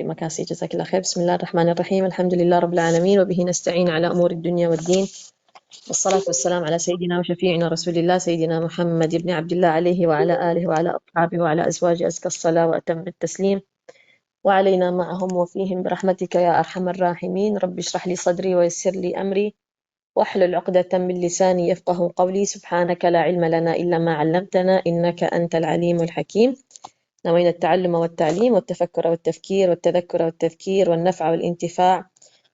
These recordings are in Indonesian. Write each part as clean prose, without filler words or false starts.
terima kasih. Jazakillah khair. Bismillahirrahmanirrahim. Alhamdulillah rabbil alamin wa bihi nasta'in ala umuri dunya waddin. Wassalatu wassalamu ala sayyidina wa syafi'ina Rasulillah sayyidina Muhammad ibn Abdullah alaihi wa ala alihi wa ala ashabihi wa ala azwaji azka as-salah wa atammat taslim. Wa alaina ma'ahum wa fihim birahmatika ya arhamar rahimin. Rabbi shrah li sadri wa yassir li amri. واحلل عقدة من لساني يفقه قولي سبحانك لا علم لنا إلا ما علمتنا إنك أنت العليم الحكيم نوينا التعلم والتعليم والتفكر والتفكير والتذكر والتذكير والنفع والانتفاع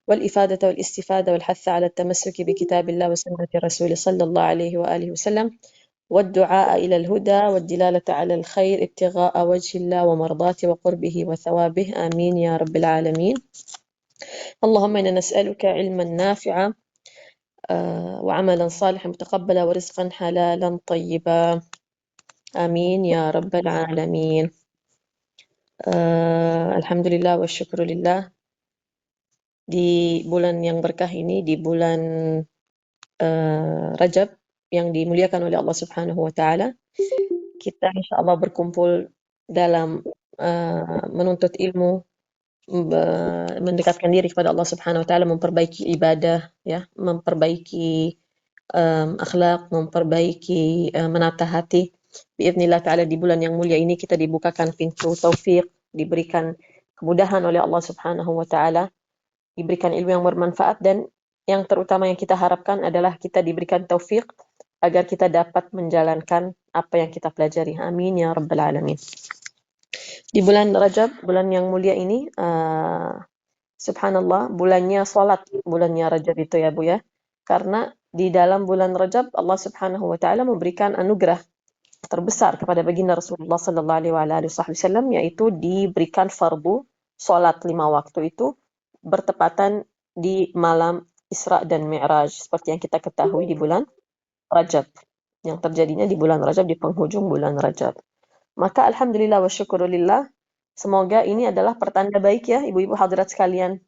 والإفادة والاستفادة والحث على التمسك بكتاب الله وسنة الرسول صلى الله عليه وآله وسلم والدعاء إلى الهدى والدلالة على الخير ابتغاء وجه الله ومرضاته وقربه وثوابه آمين يا رب العالمين. اللهم إنا نسألك علما نافعا وعملا صالحا متقبلا ورزقا حلالا طيبا آمين يا رب العالمين. Alhamdulillah wa syukurillah, di bulan yang berkah ini, di bulan Rajab yang dimuliakan oleh Allah Subhanahu wa taala, kita insyaallah berkumpul dalam menuntut ilmu, mendekatkan diri kepada Allah Subhanahu wa taala, memperbaiki ibadah ya, memperbaiki akhlak, memperbaiki menata hati. Biiznillah taala di bulan yang mulia ini kita dibukakan pintu taufik, diberikan kemudahan oleh Allah Subhanahu wa taala, diberikan ilmu yang bermanfaat, dan yang terutama yang kita harapkan adalah kita diberikan taufik agar kita dapat menjalankan apa yang kita pelajari. Amin ya rabbal alamin. Di bulan Rajab, bulan yang mulia ini, subhanallah, bulannya salat, bulannya Rajab itu ya Bu ya. Karena di dalam bulan Rajab Allah Subhanahu wa taala memberikan anugerah terbesar kepada baginda Rasulullah sallallahu alaihi wasallam, yaitu diberikan fardu salat 5 waktu itu bertepatan di malam Isra dan Mi'raj, seperti yang kita ketahui di bulan Rajab, yang terjadinya di bulan Rajab, di penghujung bulan Rajab. Maka alhamdulillah wa syukurillah, semoga ini adalah pertanda baik ya ibu-ibu hadirat sekalian,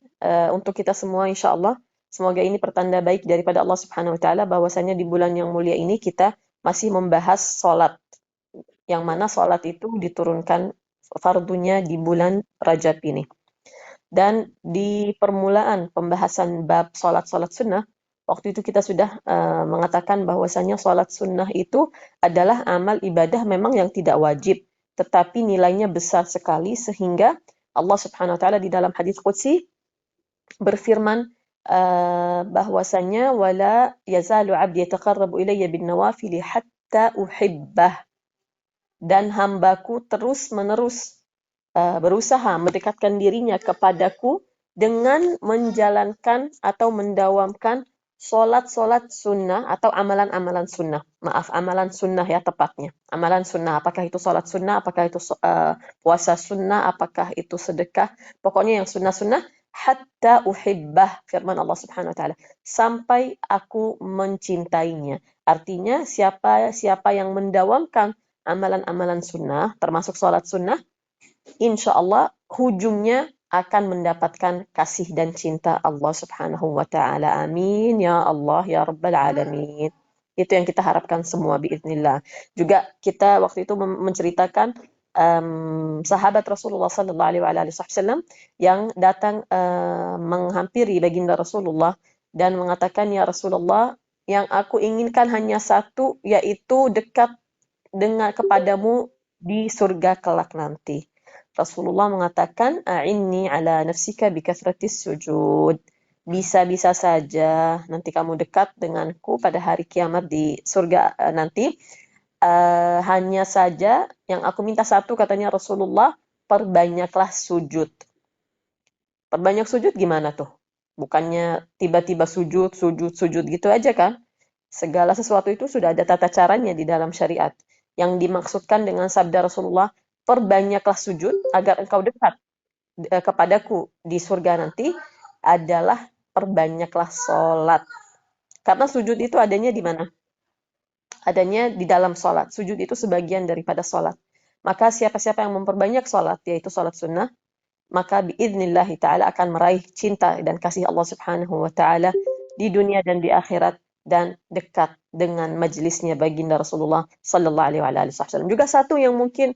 untuk kita semua insyaallah. Semoga ini pertanda baik daripada Allah Subhanahu wa taala bahwasanya di bulan yang mulia ini kita masih membahas salat, yang mana salat itu diturunkan fardunya di bulan Rajab ini. Dan di permulaan pembahasan bab salat-salat sunnah, waktu itu kita sudah mengatakan bahwasanya salat sunnah itu adalah amal ibadah memang yang tidak wajib, tetapi nilainya besar sekali, sehingga Allah Subhanahu wa taala di dalam hadis qudsi berfirman bahwasanya wala yazalu 'abdi yataqarrabu ilayya bin nawafil hatta uhibbah, dan hambaku terus-menerus berusaha mendekatkan dirinya kepadaku dengan menjalankan atau mendawamkan solat-solat sunnah atau amalan-amalan sunnah. Maaf, amalan sunnah ya tepatnya. Amalan sunnah, apakah itu solat sunnah, apakah itu puasa sunnah, apakah itu sedekah. Pokoknya yang sunnah-sunnah, hatta uhibbah, firman Allah Subhanahu wa taala, sampai aku mencintainya. Artinya siapa yang mendawamkan amalan-amalan sunnah, termasuk solat sunnah, insya Allah hujungnya akan mendapatkan kasih dan cinta Allah Subhanahu wa taala. Amin ya Allah ya rabbal alamin. Itu yang kita harapkan semua biiznillah. Juga kita waktu itu menceritakan sahabat Rasulullah sallallahu alaihi wasallam yang datang menghampiri baginda Rasulullah dan mengatakan, ya Rasulullah, yang aku inginkan hanya satu, yaitu dekat dengan kepadamu di surga kelak nanti. Rasulullah mengatakan, a'inni ala nafsika bikathratis sujud. Bisa-bisa saja nanti kamu dekat denganku pada hari kiamat di surga nanti. Hanya saja yang aku minta satu, katanya Rasulullah, perbanyaklah sujud. Perbanyak sujud gimana tuh? Bukannya tiba-tiba sujud gitu aja kan? Segala sesuatu itu sudah ada tata caranya di dalam syariat. Yang dimaksudkan dengan sabda Rasulullah, perbanyaklah sujud agar engkau dekat kepadaku di surga nanti, adalah perbanyaklah sholat. Karena sujud itu adanya di mana? Adanya di dalam sholat. Sujud itu sebagian daripada sholat. Maka siapa-siapa yang memperbanyak sholat, yaitu sholat sunnah, maka biidnillahi ta'ala akan meraih cinta dan kasih Allah Subhanahu wa ta'ala di dunia dan di akhirat, dan dekat dengan majelisnya baginda Rasulullah sallallahu alaihi wasallam. Juga satu yang mungkin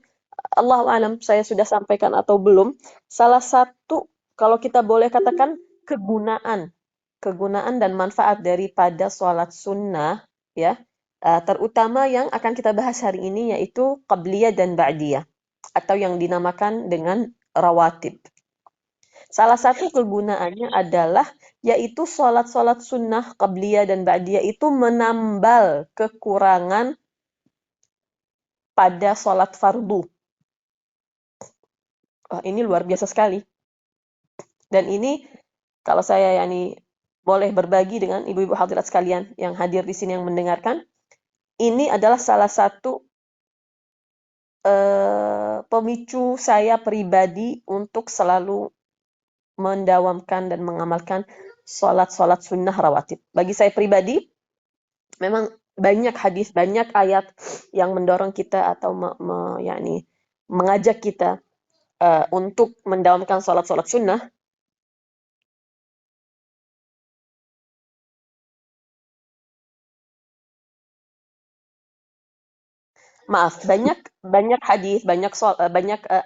Allahu alam saya sudah sampaikan atau belum. Salah satu kalau kita boleh katakan kegunaan dan manfaat daripada sholat sunnah ya, terutama yang akan kita bahas hari ini yaitu qabliyah dan ba'diyah atau yang dinamakan dengan rawatib. Salah satu kegunaannya adalah yaitu sholat-sholat sunnah qabliyah dan ba'diyah itu menambal kekurangan pada sholat fardu. Ini luar biasa sekali. Dan ini kalau saya boleh berbagi dengan ibu-ibu hadirat sekalian yang hadir di sini yang mendengarkan, ini adalah salah satu pemicu saya pribadi untuk selalu mendawamkan dan mengamalkan sholat-sholat sunnah rawatib. Bagi saya pribadi, memang banyak hadis, banyak ayat yang mendorong kita atau mengajak kita untuk mendawamkan sholat-sholat sunnah. Maaf, banyak hadis, banyak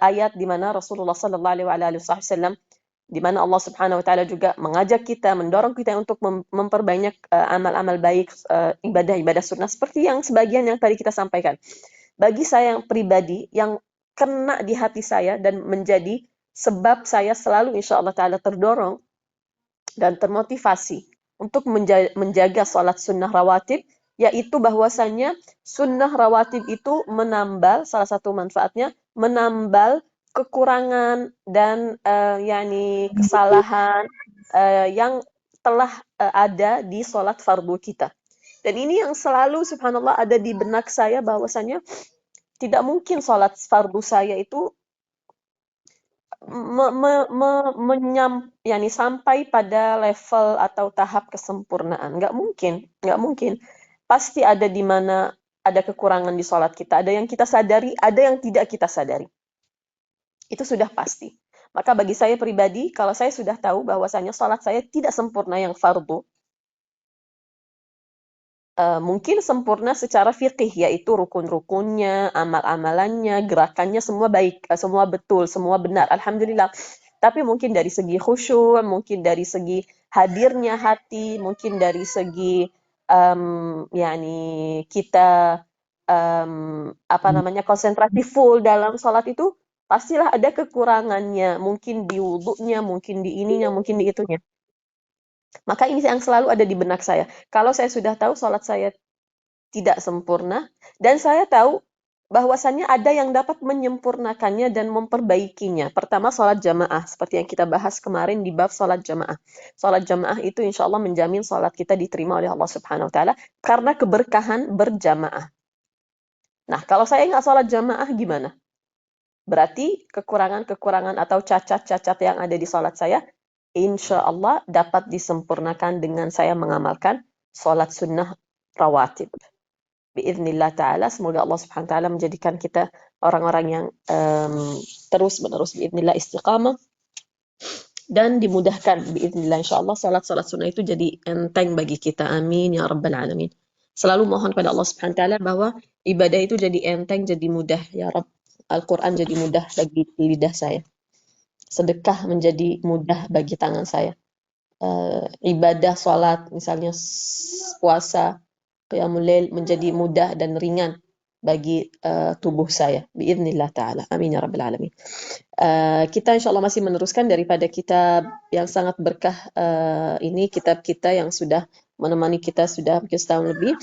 ayat di mana Rasulullah sallallahu alaihi wasallam di mana Allah Subhanahu wa taala juga mengajak kita, mendorong kita untuk memperbanyak amal-amal baik, ibadah-ibadah sunnah seperti yang sebagian yang tadi kita sampaikan. Bagi saya yang pribadi yang kena di hati saya dan menjadi sebab saya selalu insya Allah taala terdorong dan termotivasi untuk menjaga sholat sunnah rawatib, yaitu bahwasannya sunnah rawatib itu menambal, salah satu manfaatnya, menambal kekurangan dan kesalahan yang telah ada di sholat fardu kita. Dan ini yang selalu subhanallah ada di benak saya bahwasannya tidak mungkin sholat fardu saya itu sampai pada level atau tahap kesempurnaan. Nggak mungkin. Pasti ada di mana ada kekurangan di sholat kita. Ada yang kita sadari, ada yang tidak kita sadari. Itu sudah pasti. Maka bagi saya pribadi, kalau saya sudah tahu bahwasanya sholat saya tidak sempurna yang fardu, mungkin sempurna secara fikih, yaitu rukun-rukunnya, amal-amalannya, gerakannya semua baik, semua betul, semua benar, alhamdulillah. Tapi mungkin dari segi khusyuk, mungkin dari segi hadirnya hati, mungkin dari segi kita konsentrasi full dalam sholat itu, pastilah ada kekurangannya, mungkin di wudunya, mungkin di ininya, mungkin di itunya. Maka ini yang selalu ada di benak saya. Kalau saya sudah tahu sholat saya tidak sempurna, dan saya tahu bahwasannya ada yang dapat menyempurnakannya dan memperbaikinya. Pertama, sholat jamaah. Seperti yang kita bahas kemarin di bab sholat jamaah. Sholat jamaah itu insya Allah menjamin sholat kita diterima oleh Allah Subhanahu Wa Taala karena keberkahan berjamaah. Nah, kalau saya nggak sholat jamaah gimana? Berarti kekurangan-kekurangan atau cacat-cacat yang ada di sholat saya insya Allah dapat disempurnakan dengan saya mengamalkan sholat sunnah rawatib. Biiznillah ta'ala, semoga Allah subhanahu wa ta'ala menjadikan kita orang-orang yang terus-menerus biiznillah istiqamah dan dimudahkan biiznillah insyaallah salat-salat sunnah itu jadi enteng bagi kita. Amin ya rabbal alamin. Selalu mohon pada Allah subhanahu wa ta'ala bahwa ibadah itu jadi enteng, jadi mudah ya Rabb. Al-Quran jadi mudah bagi lidah saya. Sedekah menjadi mudah bagi tangan saya. Ibadah salat, misalnya puasa, qiyamul lail menjadi mudah dan ringan bagi tubuh saya. Biiznillah ta'ala. Amin ya rabbal alamin. Kita insya Allah masih meneruskan daripada kitab yang sangat berkah ini, kitab kita yang sudah menemani kita sudah mungkin setahun lebih.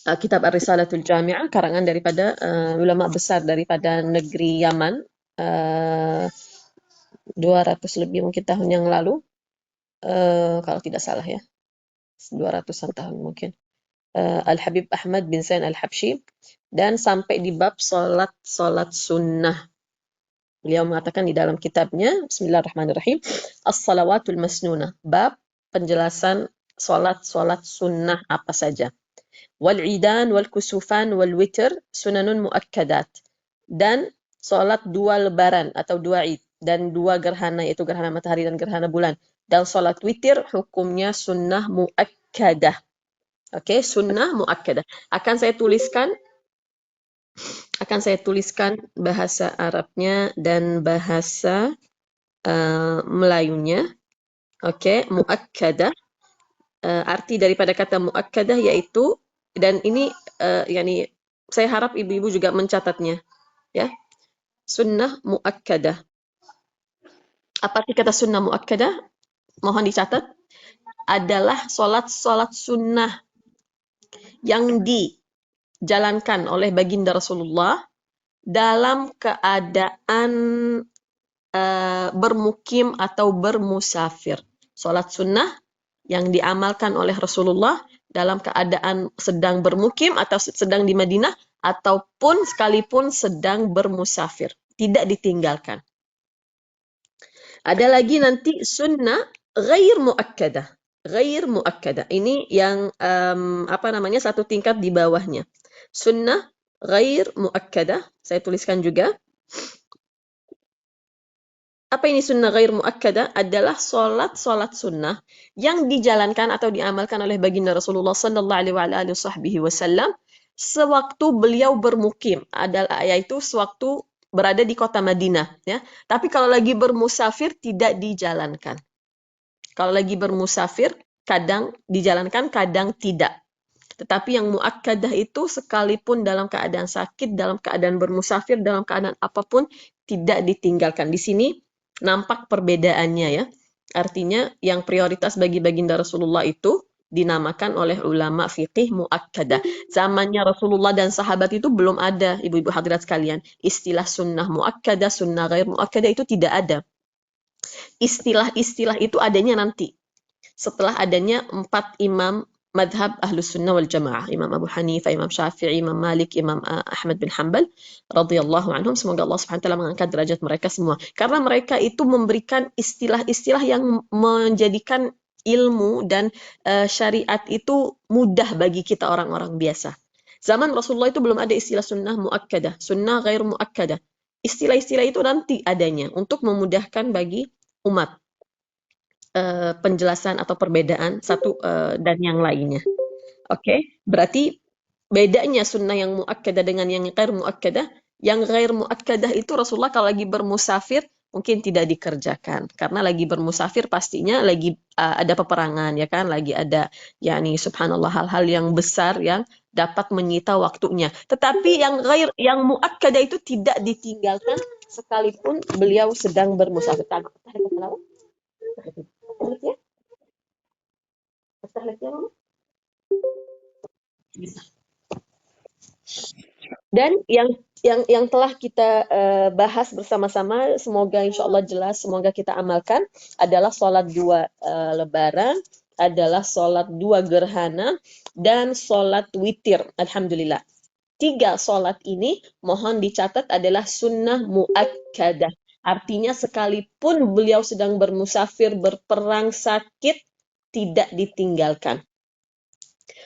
Kitab Ar-Risalatul Jami'ah, karangan daripada ulama besar daripada negeri Yaman, 200 lebih mungkin tahun yang lalu, kalau tidak salah ya, 200-an tahun mungkin. Al-Habib Ahmad bin Zain Al-Habsyi, dan sampai di bab salat sunnah. Beliau mengatakan di dalam kitabnya, Bismillahirrahmanirrahim, As-Salawatul Masnunah, bab penjelasan salat sunnah apa saja. Wal-idan, wal-kusufan, wal-witr, sunanun muakkadat. Dan salat dua lebaran atau dua id, dan dua gerhana, yaitu gerhana matahari dan gerhana bulan. Dan salat witir hukumnya sunnah muakkadah. Oke, sunnah muakkadah. Akan saya tuliskan Akan saya tuliskan bahasa Arabnya dan bahasa Melayunya. Oke, muakkadah. Arti daripada kata muakkadah yaitu, dan ini yani saya harap ibu-ibu juga mencatatnya, ya. Sunnah muakkadah. Apa arti kata sunnah muakkadah? Mohon dicatat. Adalah solat-solat sunnah yang dijalankan oleh baginda Rasulullah dalam keadaan bermukim atau bermusafir. Solat sunnah yang diamalkan oleh Rasulullah dalam keadaan sedang bermukim atau sedang di Madinah ataupun sekalipun sedang bermusafir. Tidak ditinggalkan. Ada lagi nanti sunnah ghair muakkadah. Ghair muakkadah. Ini yang satu tingkat di bawahnya. Sunnah ghair muakkadah. Saya tuliskan juga. Apa ini sunnah ghair muakkadah? Adalah solat sunnah yang dijalankan atau diamalkan oleh baginda Rasulullah sallallahu alaihi wasallam sewaktu beliau bermukim, adalah yaitu sewaktu berada di kota Madinah, ya. Tapi kalau lagi bermusafir tidak dijalankan. Kalau lagi bermusafir kadang dijalankan, kadang tidak. Tetapi yang muakkadah itu sekalipun dalam keadaan sakit, dalam keadaan bermusafir, dalam keadaan apapun tidak ditinggalkan. Di sini nampak perbedaannya, ya. Artinya yang prioritas bagi baginda Rasulullah itu dinamakan oleh ulama fikih muakkadah. Zamannya Rasulullah dan sahabat itu belum ada, ibu-ibu hadirat sekalian. Istilah sunnah muakkadah, sunnah ghair muakkadah itu tidak ada. Istilah-istilah itu adanya nanti. Setelah adanya 4 imam madhab Ahlus Sunnah wal Jamaah. Imam Abu Hanifah, Imam Syafi'i, Imam Malik, Imam Ahmad bin Hanbal radhiyallahu anhum. Semoga Allah Subhanahu wa taala mengangkat derajat mereka semua. Karena mereka itu memberikan istilah-istilah yang menjadikan ilmu dan syariat itu mudah bagi kita orang-orang biasa. Zaman Rasulullah itu belum ada istilah sunnah muakkadah, sunnah ghair muakkadah. Istilah-istilah itu nanti adanya untuk memudahkan bagi umat penjelasan atau perbedaan satu dan yang lainnya. Oke, berarti bedanya sunnah yang muakkadah dengan yang ghair muakkadah. Yang ghair muakkadah itu Rasulullah kalau lagi bermusafir mungkin tidak dikerjakan karena lagi bermusafir pastinya lagi ada peperangan, ya kan, lagi ada yakni subhanallah hal-hal yang besar yang dapat menyita waktunya. Tetapi yang muakkadah itu tidak ditinggalkan sekalipun beliau sedang bermusafir. Dan yang telah kita bahas bersama-sama, semoga insya Allah jelas, semoga kita amalkan, adalah sholat 2 lebaran, adalah sholat 2 gerhana, dan sholat witir. Alhamdulillah. 3 sholat ini mohon dicatat adalah sunnah muakkadah. Artinya sekalipun beliau sedang bermusafir, berperang, sakit, tidak ditinggalkan.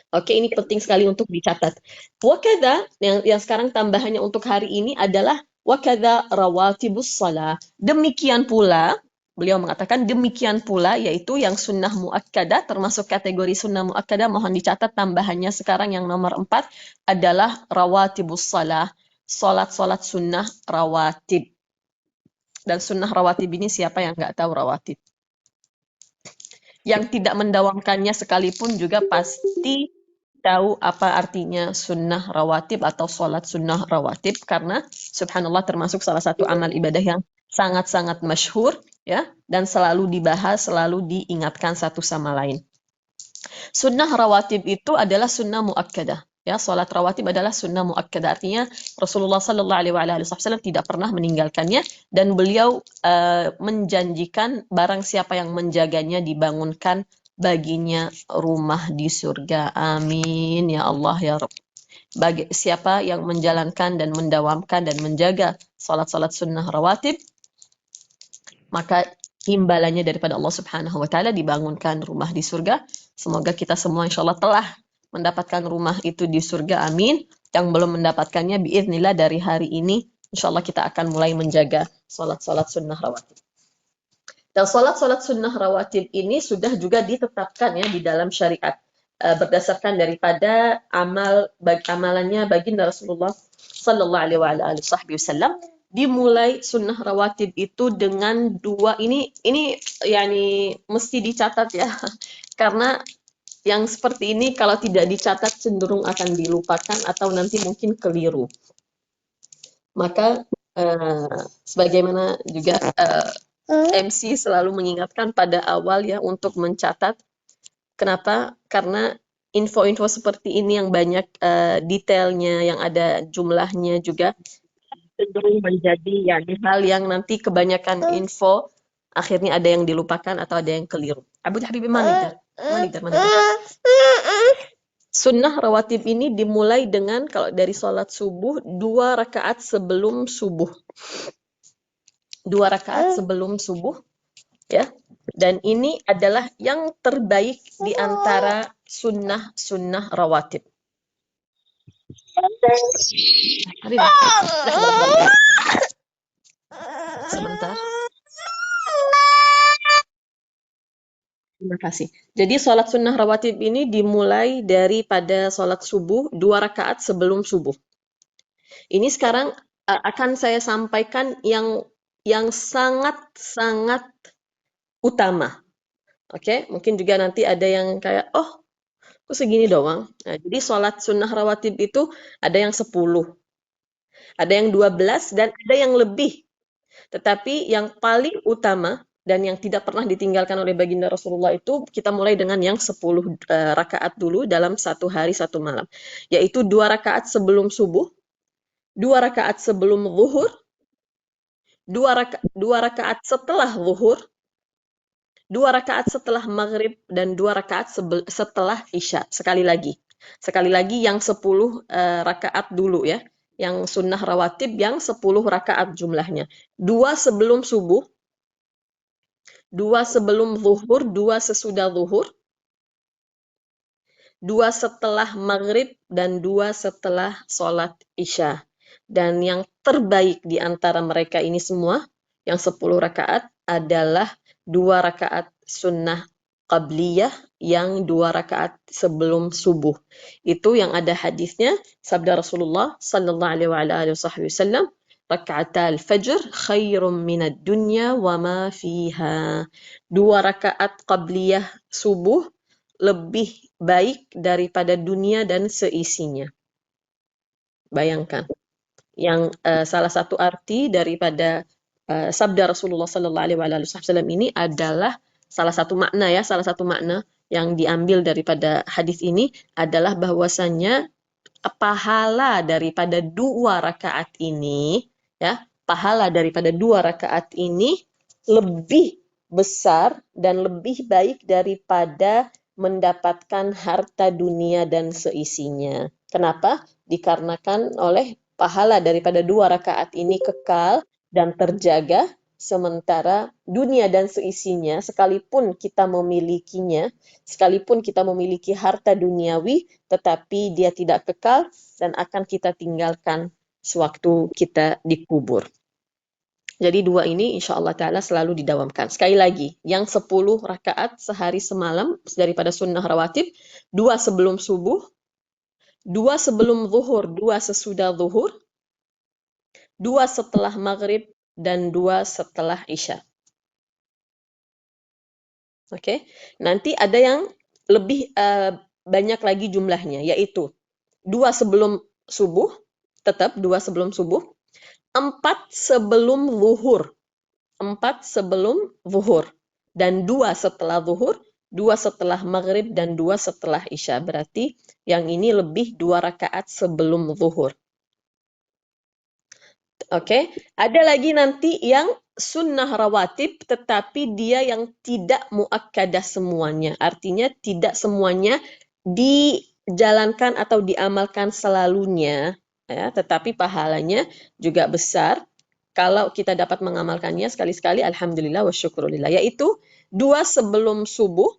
Oke, ini penting sekali untuk dicatat. Wakada, yang sekarang tambahannya untuk hari ini adalah wakada rawatibus shalah. Demikian pula, beliau mengatakan demikian pula, yaitu yang sunnah muakkadah, termasuk kategori sunnah muakkadah, mohon dicatat tambahannya sekarang yang nomor 4 adalah rawatibus shalah. Salat-salat sunnah rawatib. Dan sunnah rawatib ini siapa yang nggak tahu rawatib? Yang tidak mendawamkannya sekalipun juga pasti tahu apa artinya sunnah rawatib atau sholat sunnah rawatib, karena subhanallah termasuk salah satu amal ibadah yang sangat-sangat masyhur, ya, dan selalu dibahas, selalu diingatkan satu sama lain. Sunnah rawatib itu adalah sunnah muakkadah. Ya, sholat rawatib adalah sunnah muakkadah. Artinya Rasulullah Sallallahu Alaihi Wasallam tidak pernah meninggalkannya, dan beliau menjanjikan barang siapa yang menjaganya dibangunkan baginya rumah di surga. Amin ya Allah ya Rabb. Bagi siapa yang menjalankan dan mendawamkan dan menjaga salat-salat sunnah rawatib, maka imbalannya daripada Allah Subhanahu wa taala dibangunkan rumah di surga. Semoga kita semua insyaallah telah mendapatkan rumah itu di surga. Amin. Yang belum mendapatkannya biiznillah dari hari ini insyaallah kita akan mulai menjaga salat-salat sunnah rawatib. Dan salat-salat sunnah rawatib ini sudah juga ditetapkan, ya, di dalam syariat. berdasarkan daripada amalannya baginda Rasulullah Sallallahu Alaihi Wasallam. Dimulai sunnah rawatib itu dengan dua ini yani mesti dicatat ya, karena yang seperti ini kalau tidak dicatat cenderung akan dilupakan atau nanti mungkin keliru. Maka sebagaimana juga MC selalu mengingatkan pada awal ya untuk mencatat. Kenapa? Karena info-info seperti ini yang banyak detailnya, yang ada jumlahnya juga cenderung menjadi ya hal yang nanti kebanyakan info akhirnya ada yang dilupakan atau ada yang keliru. Abu Habib Manidar. Sunnah rawatib ini dimulai dengan kalau dari sholat subuh 2 rakaat sebelum subuh. 2 rakaat sebelum subuh ya. Dan ini adalah yang terbaik di antara sunnah-sunnah rawatib. Sebentar. Terima kasih. Jadi sholat sunnah rawatib ini dimulai daripada sholat subuh 2 rakaat sebelum subuh. Ini sekarang akan saya sampaikan yang sangat-sangat utama. Oke, mungkin juga nanti ada yang kayak, oh, kok segini doang? Nah, jadi sholat sunnah rawatib itu ada yang 10, ada yang 12, dan ada yang lebih. Tetapi yang paling utama dan yang tidak pernah ditinggalkan oleh baginda Rasulullah itu kita mulai dengan yang 10 rakaat dulu dalam satu hari satu malam. Yaitu 2 rakaat sebelum subuh, 2 rakaat sebelum zuhur, 2 rakaat setelah zuhur, 2 rakaat setelah maghrib, dan 2 rakaat setelah isya. Sekali lagi yang 10 rakaat dulu ya. Yang sunnah rawatib yang 10 rakaat jumlahnya. 2 sebelum subuh, 2 sebelum zuhur, 2 sesudah zuhur, 2 setelah maghrib, dan 2 setelah sholat isya. Dan yang terbaik di antara mereka ini semua, yang 10 rakaat adalah 2 rakaat sunnah qabliyah, yang 2 rakaat sebelum subuh. Itu yang ada hadisnya, sabda Rasulullah sallallahu alaihi wasallam, raka'atal fajr khairum minad dunya wa ma fiha. 2 rakaat qabliyah subuh lebih baik daripada dunia dan seisinya. Bayangkan. Yang salah satu arti daripada sabda Rasulullah Sallallahu Alaihi Wasallam ini adalah salah satu makna yang diambil daripada hadis ini adalah bahwasannya pahala daripada 2 rakaat ini ya, pahala daripada 2 rakaat ini lebih besar dan lebih baik daripada mendapatkan harta dunia dan seisinya. Kenapa? Dikarenakan oleh pahala daripada 2 rakaat ini kekal dan terjaga, sementara dunia dan seisinya, sekalipun kita memilikinya, sekalipun kita memiliki harta duniawi, tetapi dia tidak kekal dan akan kita tinggalkan sewaktu kita dikubur. Jadi 2 ini insya Allah Ta'ala selalu didawamkan. Sekali lagi, yang 10 rakaat sehari semalam daripada sunnah rawatib, 2 sebelum subuh, 2 sebelum zuhur, 2 sesudah zuhur, 2 setelah maghrib, dan 2 setelah isya. Oke, nanti ada yang lebih banyak lagi jumlahnya, yaitu 2 sebelum subuh, tetap 2 sebelum subuh, 4 sebelum zuhur, 4 sebelum zuhur, dan 2 setelah zuhur, 2 setelah maghrib, dan 2 setelah isya. Berarti yang ini lebih 2 rakaat sebelum zuhur. Oke, ada lagi nanti yang sunnah rawatib, tetapi dia yang tidak muakkadah semuanya. Artinya tidak semuanya dijalankan atau diamalkan selalunya, ya, tetapi pahalanya juga besar kalau kita dapat mengamalkannya sekali-sekali. Alhamdulillah wa syukurillah. Yaitu 2 sebelum subuh,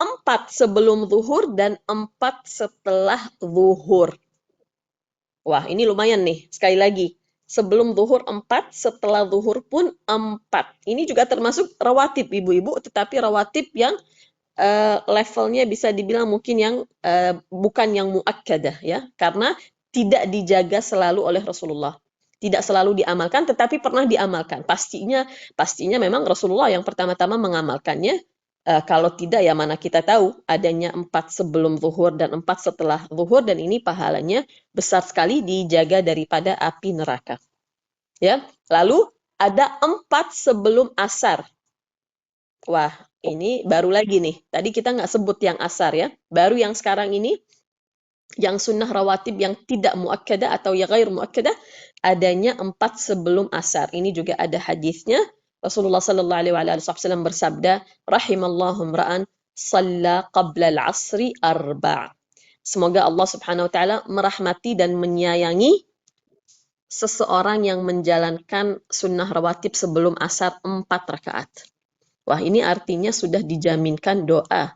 4 sebelum zuhur, dan 4 setelah zuhur. Wah, ini lumayan nih. Sekali lagi. Sebelum zuhur 4, setelah zuhur pun 4. Ini juga termasuk rawatib, ibu-ibu, tetapi rawatib yang levelnya bisa dibilang mungkin yang bukan yang muakkadah ya, karena tidak dijaga selalu oleh Rasulullah. Tidak selalu diamalkan, tetapi pernah diamalkan. Pastinya memang Rasulullah yang pertama-tama mengamalkannya. Kalau tidak ya mana kita tahu adanya 4 sebelum zuhur dan 4 setelah zuhur, dan ini pahalanya besar sekali dijaga daripada api neraka. Ya, lalu ada 4 sebelum asar. Wah, ini baru lagi nih. Tadi kita nggak sebut yang asar ya. Baru yang sekarang ini, yang sunnah rawatib yang tidak muakkadah atau yang ghair muakkadah, adanya 4 sebelum asar. Ini juga ada hadisnya. Rasulullah sallallahu alaihi wasallam bersabda, rahimallahu imra'an shalla qabla al-'asri arba'. Semoga Allah Subhanahu wa taala merahmati dan menyayangi seseorang yang menjalankan sunnah rawatib sebelum asar 4 rakaat. Wah, ini artinya sudah dijaminkan doa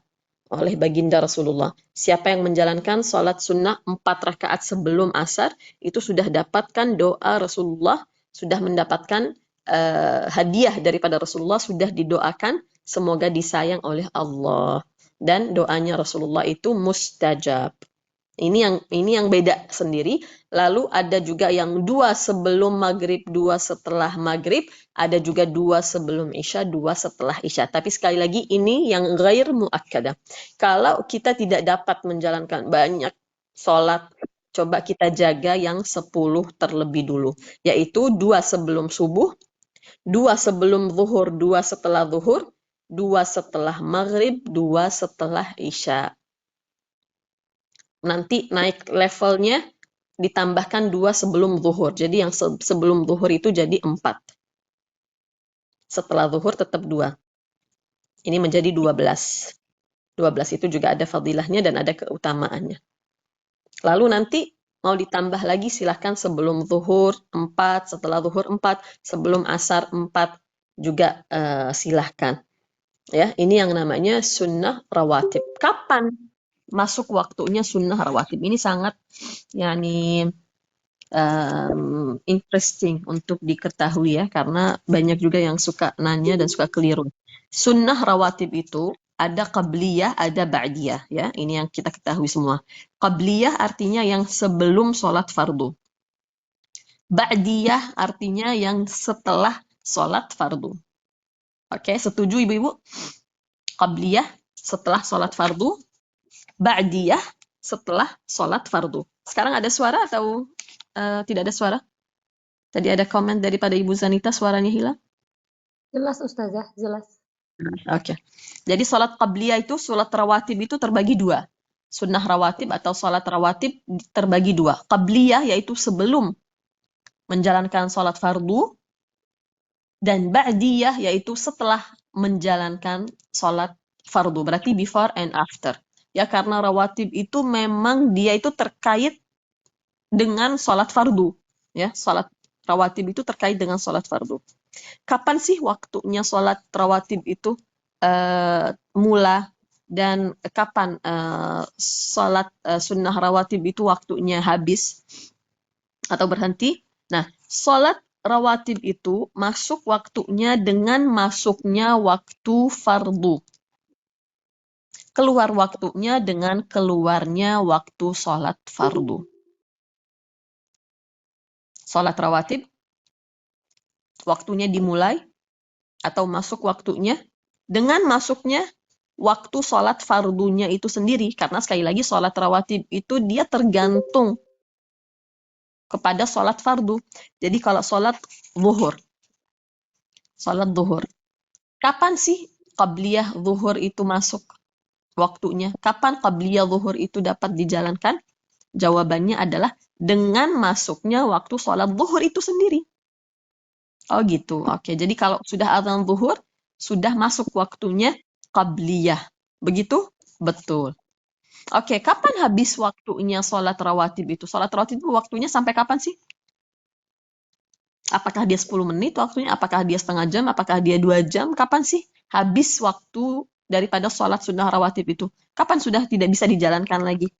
oleh baginda Rasulullah. Siapa yang menjalankan sholat sunnah 4 rakaat sebelum asar, itu sudah dapatkan doa Rasulullah, sudah mendapatkan hadiah daripada Rasulullah, sudah didoakan, semoga disayang oleh Allah. Dan doanya Rasulullah itu mustajab. Ini yang beda sendiri. Lalu ada juga yang 2 sebelum maghrib, 2 setelah maghrib, ada juga 2 sebelum isya, 2 setelah isya. Tapi sekali lagi ini yang ghair muakkadah. Kalau kita tidak dapat menjalankan banyak sholat, coba kita jaga yang 10 terlebih dulu, yaitu 2 sebelum subuh, 2 sebelum zuhur, 2 setelah zuhur, 2 setelah maghrib, 2 setelah isya. Nanti naik levelnya ditambahkan 2 sebelum zuhur. Jadi yang sebelum zuhur itu jadi 4. Setelah zuhur tetap 2. Ini menjadi 12. 12 itu juga ada fadilahnya dan ada keutamaannya. Lalu nanti mau ditambah lagi silahkan sebelum zuhur 4, setelah zuhur 4, sebelum asar 4 juga silahkan. Ya, ini yang namanya sunnah rawatib. Kapan masuk waktunya sunnah rawatib? Ini sangat interesting untuk diketahui ya, karena banyak juga yang suka nanya dan suka keliru. Sunnah rawatib itu ada qabliyah, ada ba'diyah ya. Ini yang kita ketahui semua. Qabliyah artinya yang sebelum sholat fardu. Ba'diyah artinya yang setelah sholat fardu. Oke, setuju ibu-ibu? Qabliyah setelah sholat fardu, ba'diyah setelah sholat fardu. Sekarang ada suara atau tidak ada suara? Tadi ada komen daripada Ibu Zanita, suaranya hilang? Jelas Ustazah, jelas. Oke. Jadi sholat qabliyah itu, sholat rawatib itu terbagi 2. Sunnah rawatib atau sholat rawatib terbagi 2. Qabliyah yaitu sebelum menjalankan sholat fardu, dan ba'diyah yaitu setelah menjalankan sholat fardu. Berarti before and after. Ya, karena rawatib itu memang dia itu terkait dengan sholat fardu. Ya, sholat rawatib itu terkait dengan sholat fardu. Kapan sih waktunya sholat rawatib itu mula, dan kapan sholat sunnah rawatib itu waktunya habis atau berhenti? Nah, sholat rawatib itu masuk waktunya dengan masuknya waktu fardu. Keluar waktunya dengan keluarnya waktu sholat fardu. Sholat rawatib waktunya dimulai atau masuk waktunya dengan masuknya waktu sholat fardunya itu sendiri. Karena sekali lagi sholat rawatib itu dia tergantung kepada sholat fardu. Jadi kalau sholat zuhur, kapan sih qabliyah zuhur itu masuk waktunya? Kapan qabliyah zuhur itu dapat dijalankan? Jawabannya adalah dengan masuknya waktu sholat zuhur itu sendiri. Oh gitu, oke. Jadi kalau sudah azan zuhur, sudah masuk waktunya qabliyah. Begitu? Betul. Oke, kapan habis waktunya sholat rawatib itu? Sholat rawatib itu waktunya sampai kapan sih? Apakah dia 10 menit waktunya? Apakah dia setengah jam? Apakah dia 2 jam? Kapan sih habis waktu daripada sholat sunnah rawatib itu? Kapan sudah tidak bisa dijalankan lagi?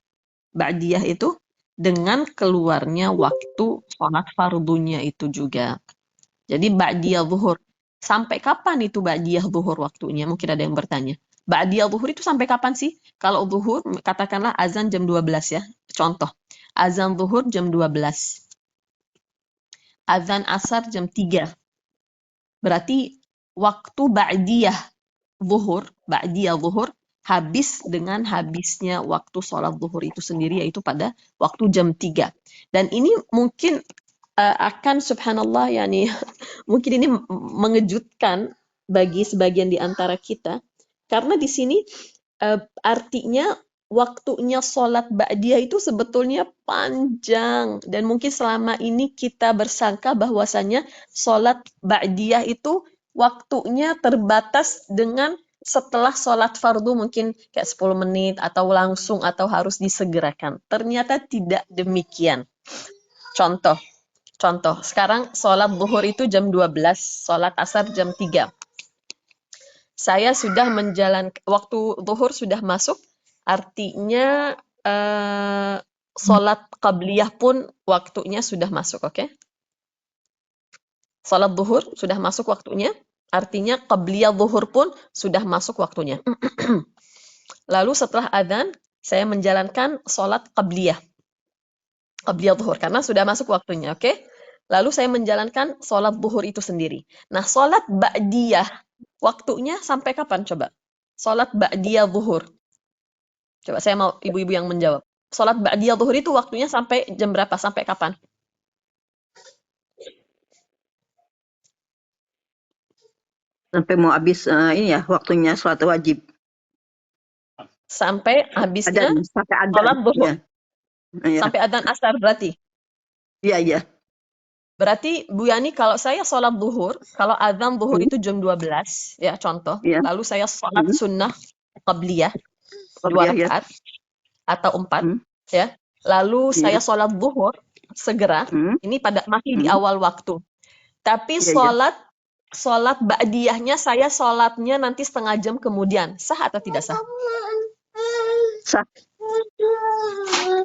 Ba'diyah itu dengan keluarnya waktu sholat fardunya itu juga. Jadi ba'diyah zuhur. Sampai kapan itu ba'diyah zuhur waktunya? Mungkin ada yang bertanya. Ba'diyah zuhur itu sampai kapan sih? Kalau zuhur, katakanlah azan jam 12 ya. Contoh, azan zuhur jam 12. Azan asar jam 3. Berarti waktu ba'diyah zuhur habis dengan habisnya waktu sholat zuhur itu sendiri, yaitu pada waktu jam 3. Dan ini mungkin akan subhanallah, yani mungkin ini mengejutkan bagi sebagian di antara kita, karena di sini artinya waktunya sholat ba'diyah itu sebetulnya panjang, dan mungkin selama ini kita bersangka bahwasanya sholat ba'diyah itu waktunya terbatas dengan setelah sholat fardu mungkin kayak 10 menit atau langsung atau harus disegerakan. Ternyata tidak demikian. Contoh, sekarang sholat zuhur itu jam 12, sholat asar jam 3. Saya sudah waktu zuhur sudah masuk, artinya sholat qabliyah pun waktunya sudah masuk, oke? Sholat zuhur sudah masuk waktunya, artinya qabliyah zuhur pun sudah masuk waktunya. Lalu setelah adzan, saya menjalankan sholat qabliyah zuhur, karena sudah masuk waktunya, oke? Lalu saya menjalankan sholat zuhur itu sendiri. Nah, sholat ba'diyah, waktunya sampai kapan coba? Sholat ba'diyah zuhur. Coba saya mau ibu-ibu yang menjawab. Sholat ba'diyah zuhur itu waktunya sampai jam berapa? Sampai kapan? Sampai mau habis ini ya, waktunya sholat wajib. Sampai habisnya Sampai adzan. sholat zuhur. Ya. Sampai adzan asar berarti? Iya. Berarti Bu Yani, kalau saya sholat zuhur, kalau adzan zuhur itu jam 12, ya contoh. Ya. Lalu saya sholat sunnah qabliyah, 2 rakaat atau 4, ya. Lalu saya sholat zuhur segera, ini masih di awal waktu. Tapi sholat ba'diyahnya saya sholatnya nanti setengah jam kemudian. Sah atau tidak sah? Sah.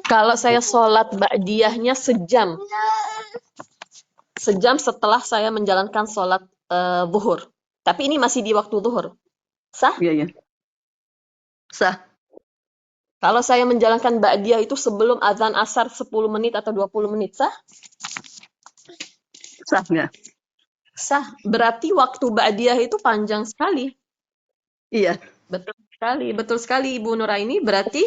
Kalau saya sholat ba'diyahnya sejam setelah saya menjalankan sholat zuhur. Tapi ini masih di waktu zuhur. Sah? Iya. Sah. Kalau saya menjalankan ba'diyah itu sebelum azan asar 10 menit atau 20 menit, sah? Sah nggak? Sah. Berarti waktu ba'diyah itu panjang sekali. Iya. Betul sekali Ibu Nuraini. Berarti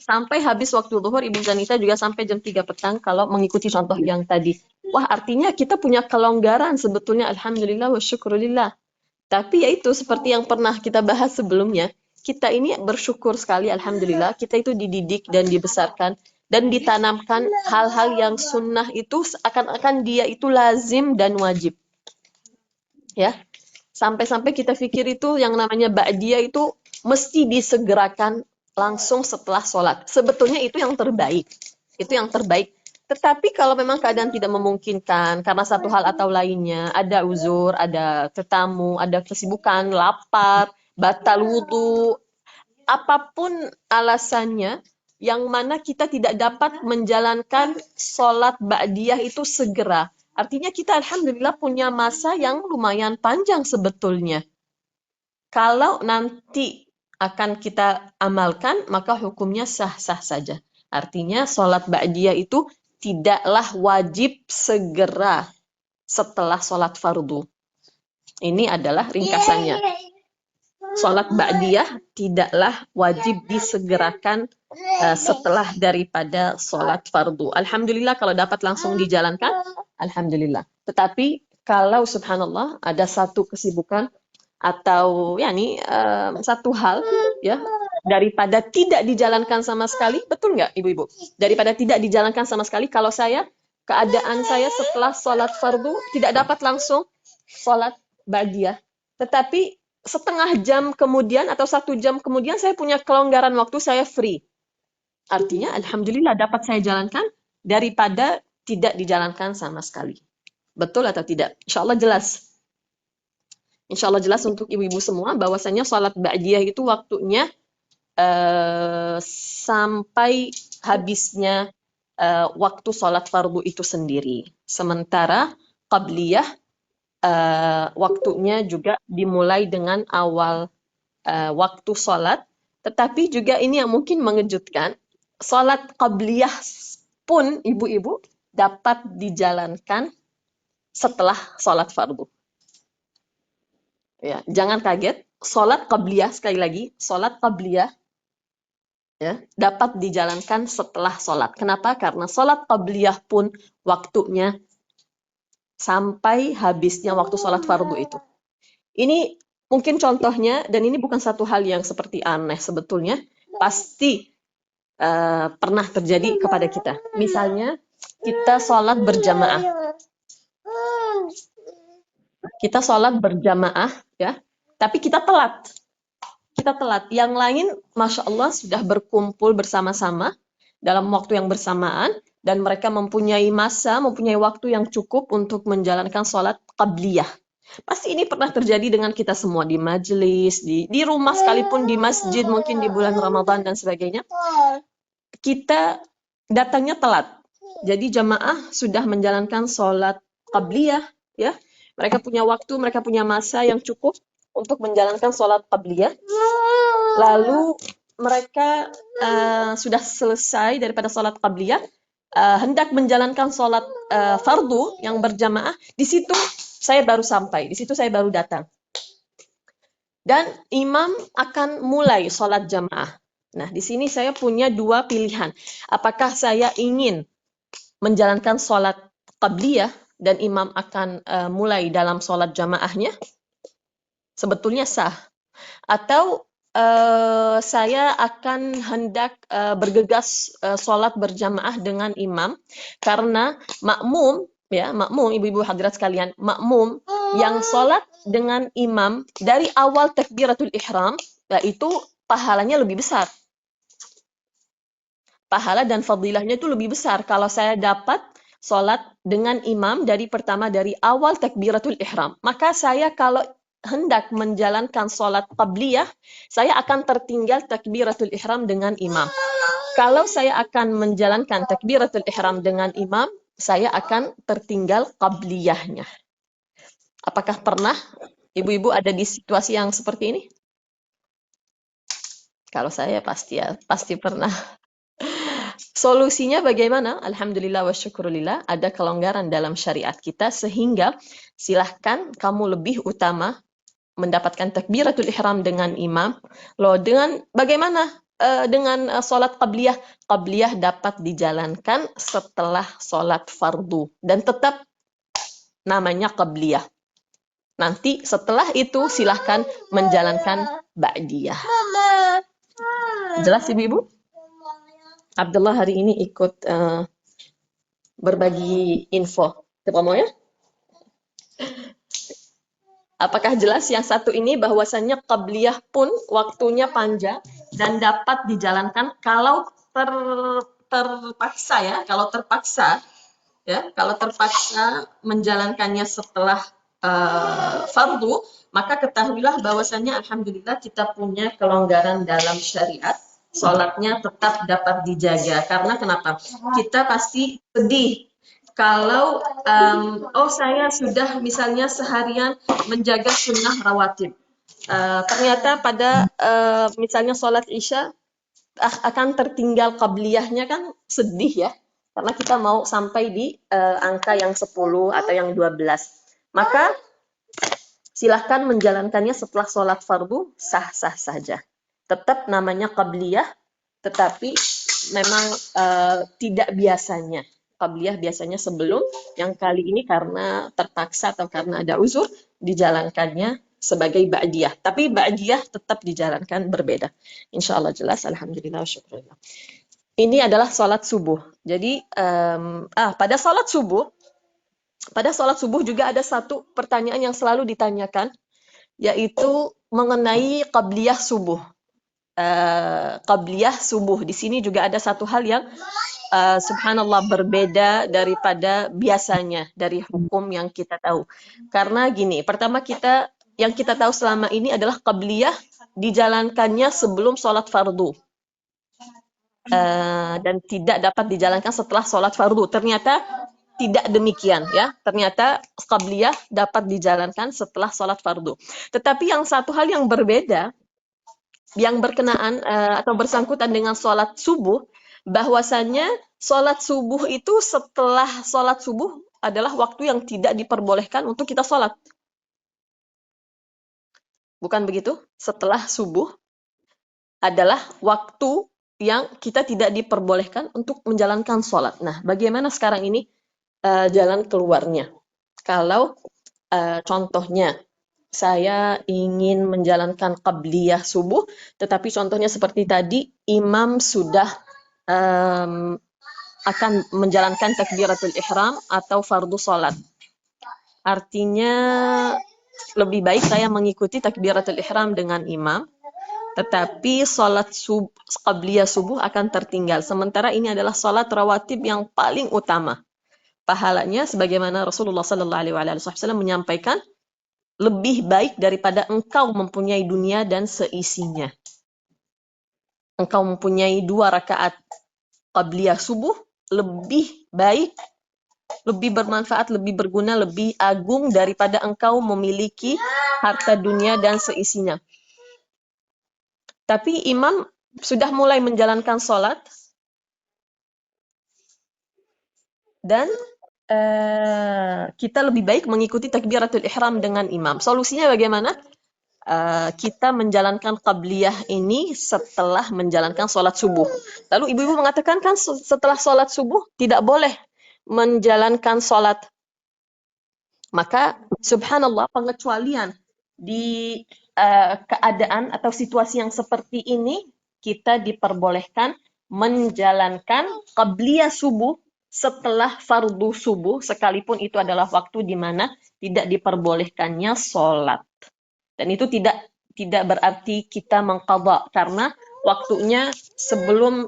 sampai habis waktu zuhur, Ibu Zanita juga sampai jam 3 petang kalau mengikuti contoh yang tadi. Wah, artinya kita punya kelonggaran sebetulnya, alhamdulillah wa syukurillah. Tapi yaitu seperti yang pernah kita bahas sebelumnya, kita ini bersyukur sekali, alhamdulillah, kita itu dididik dan dibesarkan dan ditanamkan hal-hal yang sunnah itu seakan-akan dia itu lazim dan wajib. Ya. Sampai-sampai kita pikir itu yang namanya ba'diyah itu mesti disegerakan langsung setelah sholat. Sebetulnya itu yang terbaik. Tetapi kalau memang keadaan tidak memungkinkan karena satu hal atau lainnya, ada uzur, ada tetamu, ada kesibukan, lapar, batal wudu, apapun alasannya, yang mana kita tidak dapat menjalankan sholat ba'diyah itu segera. Artinya kita alhamdulillah punya masa yang lumayan panjang sebetulnya. Kalau nanti akan kita amalkan, maka hukumnya sah-sah saja. Artinya sholat ba'diyah itu tidaklah wajib segera setelah sholat fardu. Ini adalah ringkasannya. Sholat ba'diyah tidaklah wajib disegerakan setelah daripada sholat fardu. Alhamdulillah kalau dapat langsung dijalankan, alhamdulillah. Tetapi kalau subhanallah ada satu kesibukan atau satu hal ya, daripada tidak dijalankan sama sekali, betul nggak ibu-ibu? Daripada tidak dijalankan sama sekali, kalau keadaan saya setelah sholat fardu tidak dapat langsung sholat ba'diyah, tetapi setengah jam kemudian atau 1 jam kemudian saya punya kelonggaran waktu, saya free. Artinya alhamdulillah dapat saya jalankan daripada tidak dijalankan sama sekali. Betul atau tidak? Insyaallah jelas. Insyaallah jelas untuk ibu-ibu semua bahwasanya sholat ba'diyah itu waktunya sampai habisnya waktu sholat fardu itu sendiri. Sementara qabliyah waktunya juga dimulai dengan awal waktu sholat, tetapi juga ini yang mungkin mengejutkan, sholat qabliyah pun ibu-ibu dapat dijalankan setelah sholat fardu. Ya, jangan kaget, sholat qabliyah, sekali lagi, sholat qabliyah ya, dapat dijalankan setelah sholat. Kenapa? Karena sholat qabliyah pun waktunya sampai habisnya waktu sholat fardu itu. Ini mungkin contohnya, dan ini bukan satu hal yang seperti aneh sebetulnya, pasti pernah terjadi kepada kita. Misalnya, kita sholat berjamaah. Kita sholat berjamaah, ya, tapi kita telat. Kita telat. Yang lain, Masya Allah, sudah berkumpul bersama-sama dalam waktu yang bersamaan, dan mereka mempunyai masa, mempunyai waktu yang cukup untuk menjalankan sholat qabliyah. Pasti ini pernah terjadi dengan kita semua, di majelis, di rumah sekalipun, di masjid, mungkin di bulan Ramadan dan sebagainya. Kita datangnya telat. Jadi jamaah sudah menjalankan sholat qabliyah, ya. Mereka punya waktu, mereka punya masa yang cukup untuk menjalankan sholat qabliyah. Lalu mereka sudah selesai daripada sholat qabliyah, hendak menjalankan sholat fardu yang berjamaah. Di situ saya baru sampai, di situ saya baru datang. Dan imam akan mulai sholat jamaah. Nah, di sini saya punya dua pilihan. Apakah saya ingin menjalankan sholat qabliyah dan imam akan mulai dalam sholat jamaahnya? Sebetulnya sah. Atau saya akan hendak bergegas sholat berjamaah dengan imam, karena makmum, ya, makmum, ibu-ibu hadirat sekalian, makmum yang sholat dengan imam dari awal takbiratul ihram, yaitu pahalanya lebih besar. Pahala dan fadilahnya itu lebih besar kalau saya dapat sholat dengan imam dari awal takbiratul ihram. Maka saya kalau hendak menjalankan sholat qabliyah, saya akan tertinggal takbiratul ihram dengan imam. Kalau saya akan menjalankan takbiratul ihram dengan imam, saya akan tertinggal qabliyahnya. Apakah pernah ibu-ibu ada di situasi yang seperti ini? Kalau saya pasti pernah. Solusinya bagaimana? Alhamdulillah wa syukurillah, ada kelonggaran dalam syariat kita, sehingga silahkan kamu lebih utama mendapatkan takbiratul ihram dengan imam. Loh, bagaimana dengan sholat qabliyah? Qabliyah dapat dijalankan setelah sholat fardu, dan tetap namanya qabliyah. Nanti setelah itu silahkan menjalankan ba'diyah. Jelas ibu-ibu? Abdullah hari ini ikut berbagi info. Coba mau ya? Apakah jelas yang satu ini bahwasannya qabliyah pun waktunya panjang dan dapat dijalankan kalau terpaksa, ya, kalau terpaksa menjalankannya setelah fardu, maka ketahuilah bahwasannya alhamdulillah kita punya kelonggaran dalam syariat. Sholatnya tetap dapat dijaga. Karena kenapa? Kita pasti sedih kalau saya sudah misalnya seharian menjaga sunnah rawatib. Ternyata pada misalnya sholat isya akan tertinggal qabliyahnya, kan sedih ya. Karena kita mau sampai di angka yang 10 atau yang 12. Maka silahkan menjalankannya setelah sholat fardu, sah-sah saja. Tetap namanya qabliyah, tetapi memang tidak biasanya. Qabliyah biasanya sebelum, yang kali ini karena terpaksa atau karena ada uzur, dijalankannya sebagai ba'diyah. Tapi ba'diyah tetap dijalankan berbeda. Insya Allah jelas, alhamdulillah wa syukurillah. Ini adalah sholat subuh. Jadi pada sholat subuh juga ada satu pertanyaan yang selalu ditanyakan, yaitu mengenai qabliyah subuh. Qabliyah subuh. Di sini juga ada satu hal yang subhanallah berbeda daripada biasanya, dari hukum yang kita tahu. Karena gini, pertama yang kita tahu selama ini adalah qabliyah dijalankannya sebelum sholat fardu. Dan tidak dapat dijalankan setelah sholat fardu. Ternyata tidak demikian, ya. Ternyata qabliyah dapat dijalankan setelah sholat fardu. Tetapi yang satu hal yang berbeda yang berkenaan atau bersangkutan dengan sholat subuh, bahwasannya sholat subuh itu setelah sholat subuh adalah waktu yang tidak diperbolehkan untuk kita sholat. Bukan begitu? Setelah subuh adalah waktu yang kita tidak diperbolehkan untuk menjalankan sholat. Nah, bagaimana sekarang ini jalan keluarnya? Kalau contohnya saya ingin menjalankan qabliyah subuh, tetapi contohnya seperti tadi, imam sudah akan menjalankan takbiratul ihram atau fardu sholat. Artinya lebih baik saya mengikuti takbiratul ihram dengan imam, tetapi sholat qabliyah subuh akan tertinggal. Sementara ini adalah sholat rawatib yang paling utama. Pahalanya sebagaimana Rasulullah SAW menyampaikan, lebih baik daripada engkau mempunyai dunia dan seisinya. Engkau mempunyai 2 rakaat qabliyah subuh, lebih baik, lebih bermanfaat, lebih berguna, lebih agung daripada engkau memiliki harta dunia dan seisinya. Tapi imam sudah mulai menjalankan sholat dan kita lebih baik mengikuti takbiratul ihram dengan imam. Solusinya bagaimana? Kita menjalankan qabliyah ini setelah menjalankan sholat subuh. Lalu ibu-ibu mengatakan kan setelah sholat subuh tidak boleh menjalankan sholat. Maka subhanallah, pengecualian di keadaan atau situasi yang seperti ini, kita diperbolehkan menjalankan qabliyah subuh setelah fardu subuh, sekalipun itu adalah waktu di mana tidak diperbolehkannya sholat. Dan itu tidak berarti kita mengqadha, karena waktunya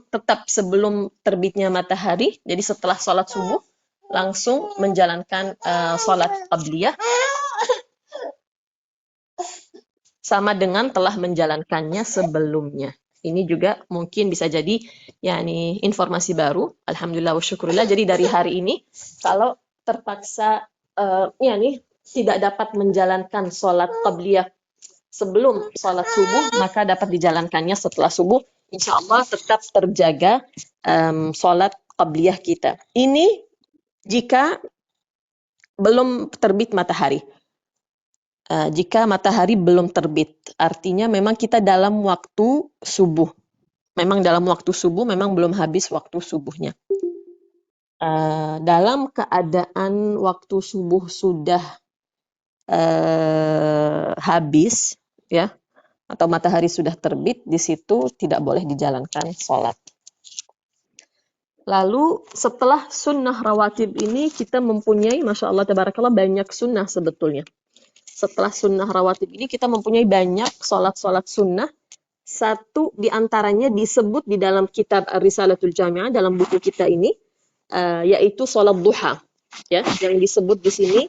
tetap sebelum terbitnya matahari, jadi setelah sholat subuh langsung menjalankan sholat qabliyah sama dengan telah menjalankannya sebelumnya. Ini juga mungkin bisa jadi yakni informasi baru. Alhamdulillah wa syukurillah. Jadi dari hari ini kalau terpaksa yakni tidak dapat menjalankan sholat qabliyah sebelum sholat subuh, maka dapat dijalankannya setelah subuh. Insya Allah tetap terjaga sholat qabliyah kita. Ini jika belum terbit matahari. Jika matahari belum terbit, artinya memang kita dalam waktu subuh. Memang dalam waktu subuh, memang belum habis waktu subuhnya. Dalam keadaan waktu subuh sudah habis, ya, atau matahari sudah terbit, di situ tidak boleh dijalankan sholat. Lalu setelah sunnah rawatib ini kita mempunyai, masya Allah tabarakallah, banyak sunnah sebetulnya. Setelah sunnah rawatib ini kita mempunyai banyak sholat-sholat sunnah. Satu di antaranya disebut di dalam kitab Ar-Risalatul Jami'ah, dalam buku kita ini, yaitu sholat duha. Ya, yang disebut di sini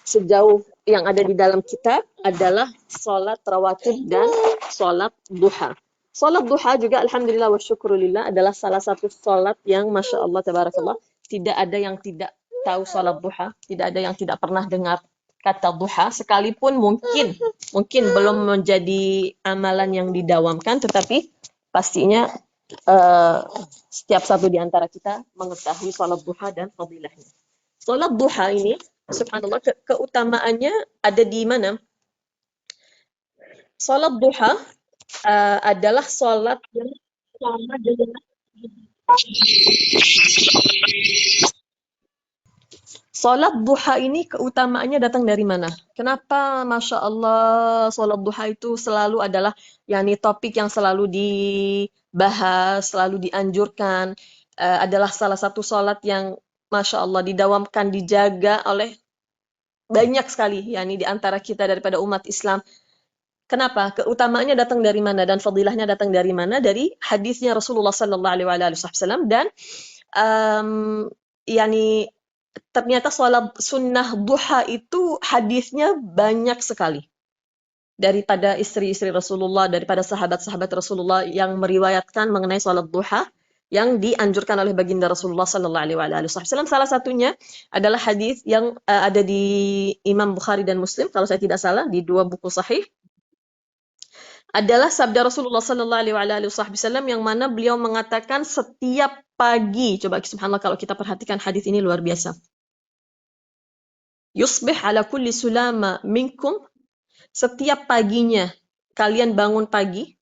sejauh yang ada di dalam kitab adalah sholat rawatib dan sholat duha. Sholat duha juga alhamdulillah wa syukurillah adalah salah satu sholat yang masya Allah tabarakallah, tidak ada yang tidak tahu sholat duha, tidak ada yang tidak pernah dengar kata duha, sekalipun mungkin belum menjadi amalan yang didawamkan, tetapi pastinya setiap satu di antara kita mengetahui sholat duha dan fadilahnya. Sholat duha ini subhanallah keutamaannya ada di mana? Sholat duha adalah sholat yang sama dengan sholat duha ini keutamaannya datang dari mana? Kenapa masya Allah sholat duha itu selalu adalah yakni topik yang selalu dibahas, selalu dianjurkan, adalah salah satu sholat yang masya Allah didawamkan, dijaga oleh banyak sekali yakni di antara kita daripada umat Islam. Kenapa? Keutamaannya datang dari mana dan fadilahnya datang dari mana? Dari hadisnya Rasulullah sallallahu alaihi wasallam, dan yakni ternyata sholat sunnah duha itu hadisnya banyak sekali. Daripada istri-istri Rasulullah, daripada sahabat-sahabat Rasulullah yang meriwayatkan mengenai sholat duha yang dianjurkan oleh baginda Rasulullah sallallahu alaihi wasallam. Salah satunya adalah hadis yang ada di Imam Bukhari dan Muslim, kalau saya tidak salah, di 2 buku sahih. adalah sabda Rasulullah sallallahu alaihi wasallam yang mana beliau mengatakan setiap pagi, coba subhanallah kalau kita perhatikan hadis ini luar biasa. Yusbih ala kulli sulama minkum, setiap paginya kalian bangun pagi,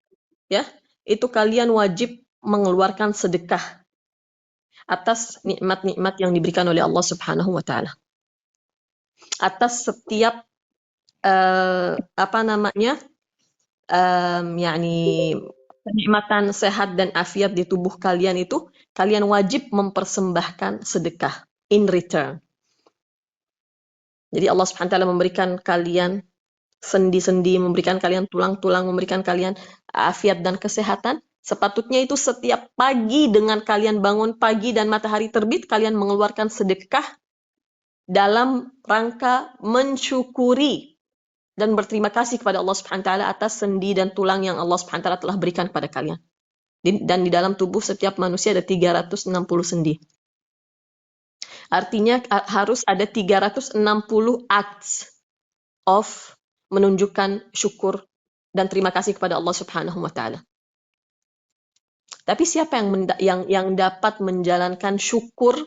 ya, itu kalian wajib mengeluarkan sedekah atas nikmat-nikmat yang diberikan oleh Allah Subhanahu wa taala. Atas setiap yakni kenikmatan sehat dan afiat di tubuh kalian itu, kalian wajib mempersembahkan sedekah in return. Jadi Allah Subhanahu wa taala memberikan kalian sendi-sendi, memberikan kalian tulang-tulang, memberikan kalian afiat dan kesehatan. Sepatutnya itu setiap pagi dengan kalian bangun pagi dan matahari terbit, kalian mengeluarkan sedekah dalam rangka mensyukuri dan berterima kasih kepada Allah Subhanahu wa taala atas sendi dan tulang yang Allah Subhanahu wa taala telah berikan kepada kalian. Dan di dalam tubuh setiap manusia ada 360 sendi. Artinya harus ada 360 acts of menunjukkan syukur dan terima kasih kepada Allah Subhanahu wa taala. Tapi siapa yang dapat menjalankan syukur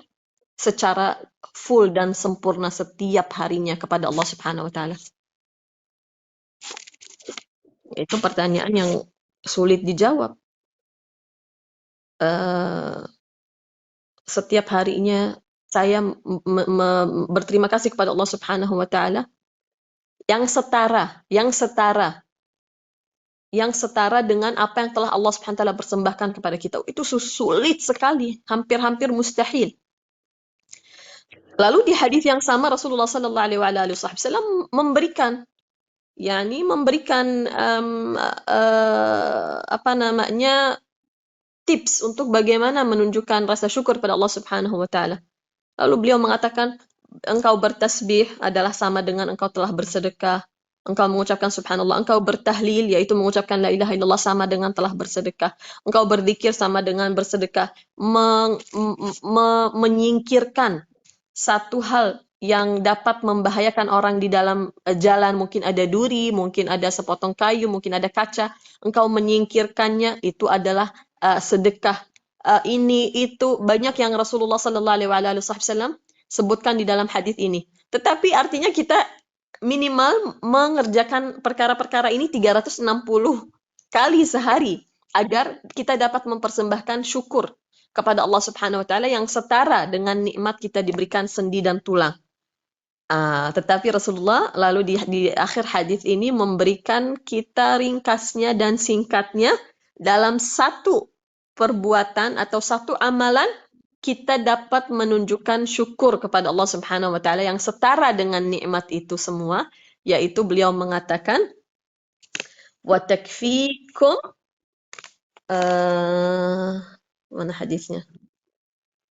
secara full dan sempurna setiap harinya kepada Allah Subhanahu wa taala? Itu pertanyaan yang sulit dijawab. Setiap harinya saya berterima kasih kepada Allah Subhanahu wa taala yang setara dengan apa yang telah Allah Subhanahu wa taala persembahkan kepada kita. Itu sulit sekali, hampir-hampir mustahil. Lalu di hadis yang sama Rasulullah sallallahu alaihi wasallam memberikan tips untuk bagaimana menunjukkan rasa syukur pada Allah Subhanahu wa taala. Lalu beliau mengatakan, engkau bertasbih adalah sama dengan engkau telah bersedekah. Engkau mengucapkan subhanallah, engkau bertahlil, yaitu mengucapkan la ilaha illallah sama dengan telah bersedekah. Engkau berzikir sama dengan bersedekah. Menyingkirkan satu hal yang dapat membahayakan orang di dalam jalan, mungkin ada duri, mungkin ada sepotong kayu, mungkin ada kaca. Engkau menyingkirkannya, itu adalah sedekah. Ini itu banyak yang Rasulullah sallallahu alaihi wasallam sebutkan di dalam hadis ini. Tetapi artinya kita minimal mengerjakan perkara-perkara ini 360 kali sehari agar kita dapat mempersembahkan syukur kepada Allah Subhanahu wa taala yang setara dengan nikmat kita diberikan sendi dan tulang. Tetapi Rasulullah lalu di akhir hadis ini memberikan kita ringkasnya dan singkatnya dalam satu perbuatan atau satu amalan kita dapat menunjukkan syukur kepada Allah Subhanahu wa taala yang setara dengan nikmat itu semua, yaitu beliau mengatakan wa takfikum mana hadisnya?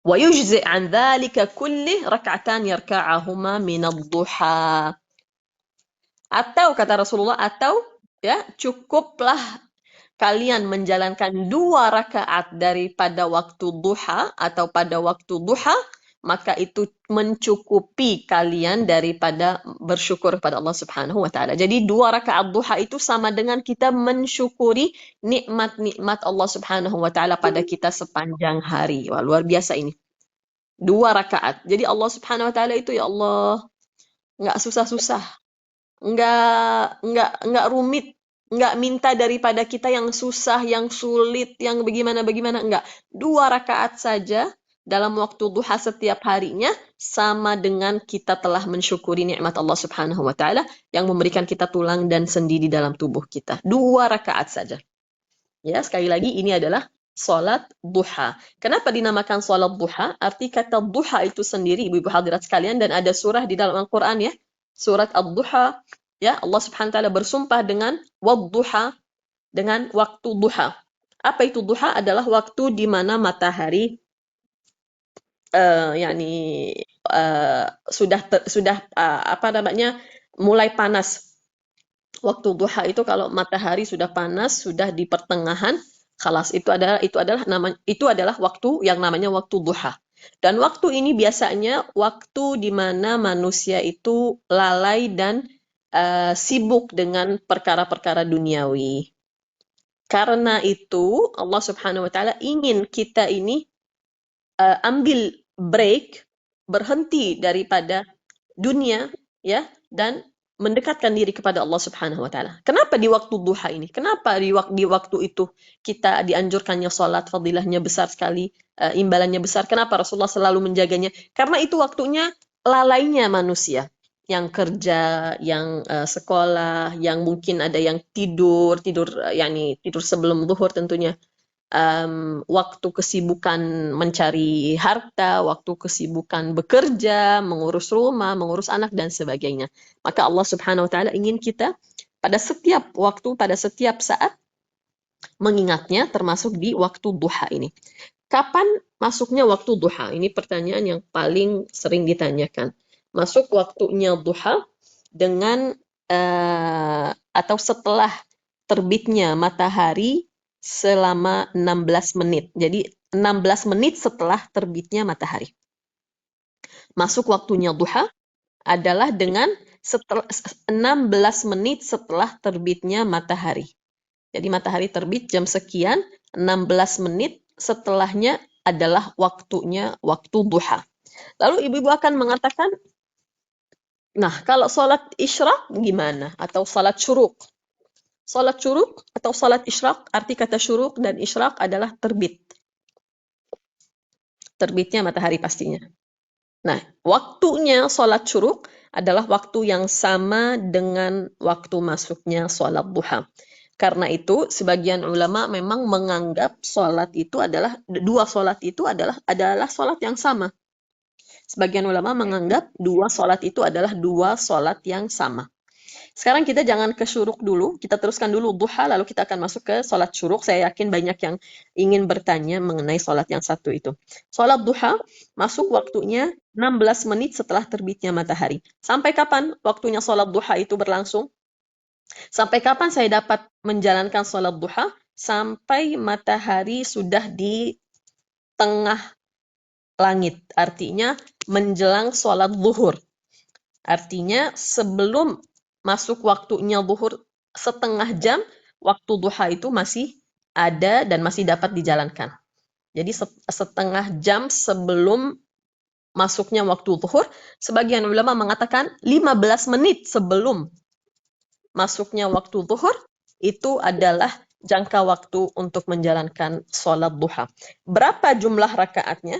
Wa yujzi' an dzalika kulli rak'atan yarka'ahuma min ad-duha. Atau kata Rasulullah, cukuplah kalian menjalankan 2 rakaat daripada waktu duha atau pada waktu duha, maka itu mencukupi kalian daripada bersyukur kepada Allah Subhanahu wa taala. Jadi 2 rakaat duha itu sama dengan kita mensyukuri nikmat-nikmat Allah Subhanahu wa taala pada kita sepanjang hari. Wah, luar biasa ini. 2 rakaat. Jadi Allah Subhanahu wa taala itu ya Allah enggak susah-susah. Enggak rumit. Enggak minta daripada kita yang susah, yang sulit, yang bagaimana-bagaimana. Enggak. 2 rakaat saja dalam waktu duha setiap harinya sama dengan kita telah mensyukuri nikmat Allah Subhanahu wa taala yang memberikan kita tulang dan sendi di dalam tubuh kita. 2 rakaat saja. Ya, sekali lagi ini adalah salat duha. Kenapa dinamakan salat duha? Arti kata duha itu sendiri ibu-ibu hadirat sekalian, dan ada surah di dalam Al-Qur'an ya. Surat Ad-Duha. Ya, Allah Subhanahu wa taala bersumpah dengan wad-duha, dengan waktu duha. Apa itu duha? Adalah waktu di mana matahari mulai panas. Waktu duha itu kalau matahari sudah panas, sudah di pertengahan, khalas itu adalah waktu yang namanya waktu duha. Dan waktu ini biasanya waktu di mana manusia itu lalai dan sibuk dengan perkara-perkara duniawi. Karena itu Allah Subhanahu wa taala ingin kita ini ambil break, berhenti daripada dunia, ya, dan mendekatkan diri kepada Allah Subhanahu wa taala. Kenapa di waktu duha ini? Kenapa di waktu itu kita dianjurkannya salat, fadilahnya besar sekali, imbalannya besar. Kenapa Rasulullah selalu menjaganya? Karena itu waktunya lalainya manusia yang kerja, yang sekolah, yang mungkin ada yang tidur tidur sebelum zuhur tentunya. Waktu kesibukan mencari harta, waktu kesibukan bekerja, mengurus rumah, mengurus anak, dan sebagainya. Maka Allah Subhanahu wa taala ingin kita pada setiap waktu, pada setiap saat mengingatnya, termasuk di waktu duha ini. Kapan masuknya waktu duha? Ini pertanyaan yang paling sering ditanyakan. Masuk waktunya duha dengan atau setelah terbitnya matahari selama 16 menit. Jadi 16 menit setelah terbitnya matahari. Masuk waktunya duha adalah dengan 16 menit setelah terbitnya matahari. Jadi matahari terbit jam sekian, 16 menit setelahnya adalah waktunya waktu duha. Lalu ibu-ibu akan mengatakan, nah kalau sholat isyraq gimana? Atau sholat syuruk? Sholat syuruk atau sholat isyraq, arti kata syuruk dan isyraq adalah terbit. Terbitnya matahari pastinya. Nah, waktunya sholat syuruk adalah waktu yang sama dengan waktu masuknya sholat duha. Karena itu, sebagian ulama memang menganggap dua sholat itu adalah sholat yang sama. Sebagian ulama menganggap dua sholat itu adalah dua sholat yang sama. Sekarang kita jangan ke syuruk dulu, kita teruskan dulu duha, lalu kita akan masuk ke sholat syuruk. Saya yakin banyak yang ingin bertanya mengenai sholat yang satu itu. Sholat duha masuk waktunya 16 menit setelah terbitnya matahari. Sampai kapan waktunya sholat duha itu berlangsung? Sampai kapan saya dapat menjalankan sholat duha? Sampai matahari sudah di tengah langit. Artinya menjelang sholat zuhur. Artinya sebelum masuk waktunya zuhur setengah jam, waktu duha itu masih ada dan masih dapat dijalankan. Jadi setengah jam sebelum masuknya waktu zuhur, sebagian ulama mengatakan 15 menit sebelum masuknya waktu zuhur, itu adalah jangka waktu untuk menjalankan sholat duha. Berapa jumlah rakaatnya?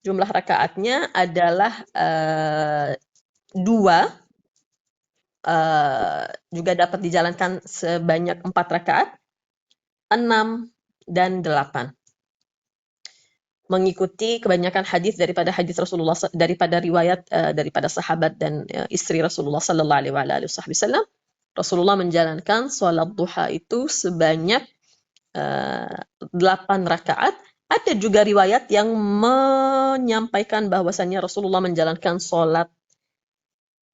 Jumlah rakaatnya adalah 2, juga dapat dijalankan sebanyak 4 rakaat, 6, dan 8. Mengikuti kebanyakan hadis daripada Rasulullah, daripada riwayat daripada sahabat dan istri Rasulullah sallallahu alaihi wasallam, Rasulullah menjalankan sholat duha itu sebanyak 8 rakaat. Ada juga riwayat yang menyampaikan bahwasannya Rasulullah menjalankan sholat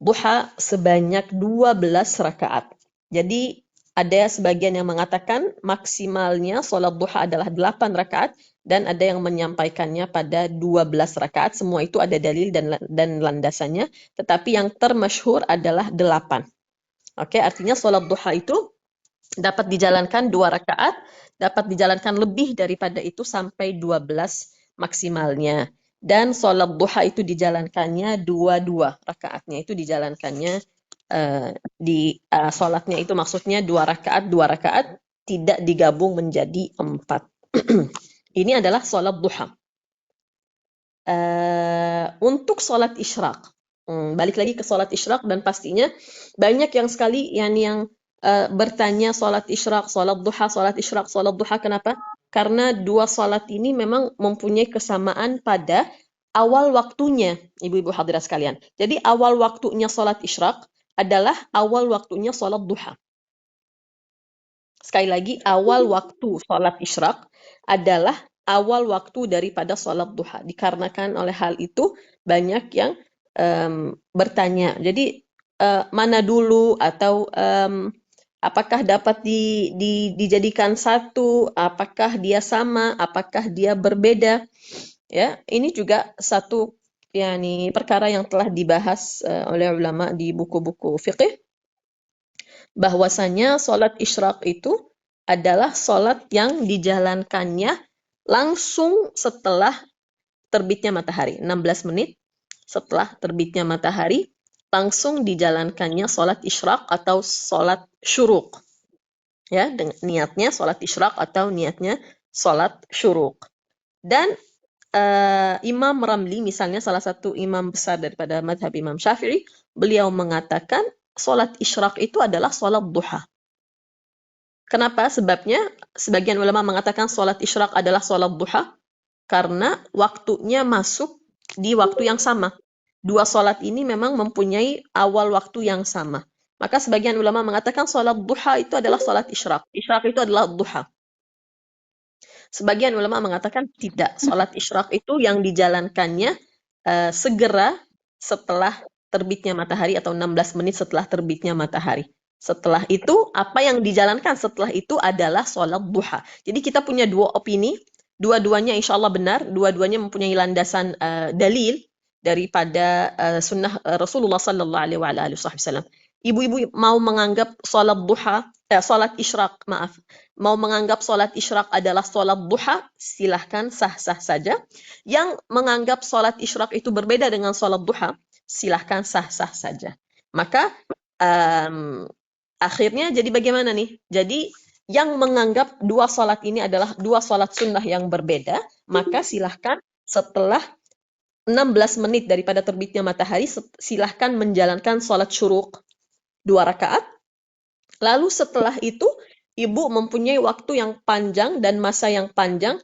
duha sebanyak 12 rakaat. Jadi ada sebagian yang mengatakan maksimalnya sholat duha adalah 8 rakaat dan ada yang menyampaikannya pada 12 rakaat. Semua itu ada dalil dan landasannya, tetapi yang termasyhur adalah 8. Oke, artinya sholat duha itu dapat dijalankan 2 rakaat, dapat dijalankan lebih daripada itu sampai 12 maksimalnya. Dan sholat duha itu dijalankannya 2 rakaatnya itu dijalankannya sholatnya itu maksudnya 2 rakaat tidak digabung menjadi 4. Ini adalah sholat duha. Untuk sholat isyraq, balik lagi ke sholat isyraq, dan pastinya banyak yang sekali yang bertanya sholat isyraq, sholat duha, sholat isyraq, sholat duha. Kenapa? Karena dua sholat ini memang mempunyai kesamaan pada awal waktunya, ibu-ibu hadirat sekalian. Jadi awal waktunya sholat isyraq adalah awal waktunya sholat duha. Sekali lagi, awal waktu sholat isyraq adalah awal waktu daripada sholat duha. Dikarenakan oleh hal itu, banyak yang bertanya. Jadi, mana dulu, atau apakah dapat dijadikan satu, apakah dia sama, apakah dia berbeda. Ya, ini juga satu perkara yang telah dibahas oleh ulama di buku-buku fiqih, bahwasanya sholat isyraq itu adalah sholat yang dijalankannya langsung setelah terbitnya matahari. 16 menit setelah terbitnya matahari, langsung dijalankannya sholat isyraq atau sholat syuruk. Ya, dengan niatnya sholat isyraq atau niatnya sholat syuruk. Dan Imam Ramli, misalnya salah satu imam besar daripada madhab Imam Syafi'i, beliau mengatakan sholat isyraq itu adalah sholat duha. Kenapa? Sebabnya sebagian ulama mengatakan sholat isyraq adalah sholat duha karena waktunya masuk di waktu yang sama. Dua sholat ini memang mempunyai awal waktu yang sama. Maka sebagian ulama mengatakan sholat duha itu adalah sholat isyraq. Isyraq itu adalah duha. Sebagian ulama mengatakan tidak. Sholat isyraq itu yang dijalankannya segera setelah terbitnya matahari atau 16 menit setelah terbitnya matahari. Setelah itu, apa yang dijalankan setelah itu adalah sholat duha. Jadi kita punya dua opini, dua-duanya insya Allah benar, dua-duanya mempunyai landasan dalil daripada sunnah Rasulullah Sallallahu Alaihi Wasallam. Ibu-ibu mau menganggap sholat duha, sholat isyraq, maaf, mau menganggap sholat isyraq adalah sholat duha, silahkan sah-sah saja. Yang menganggap sholat isyraq itu berbeda dengan sholat duha, silahkan sah-sah saja. Maka akhirnya jadi bagaimana nih? Jadi yang menganggap dua sholat ini adalah dua sholat sunnah yang berbeda, maka silahkan setelah 16 menit daripada terbitnya matahari, silahkan menjalankan sholat syuruk 2 rakaat. Lalu setelah itu, ibu mempunyai waktu yang panjang dan masa yang panjang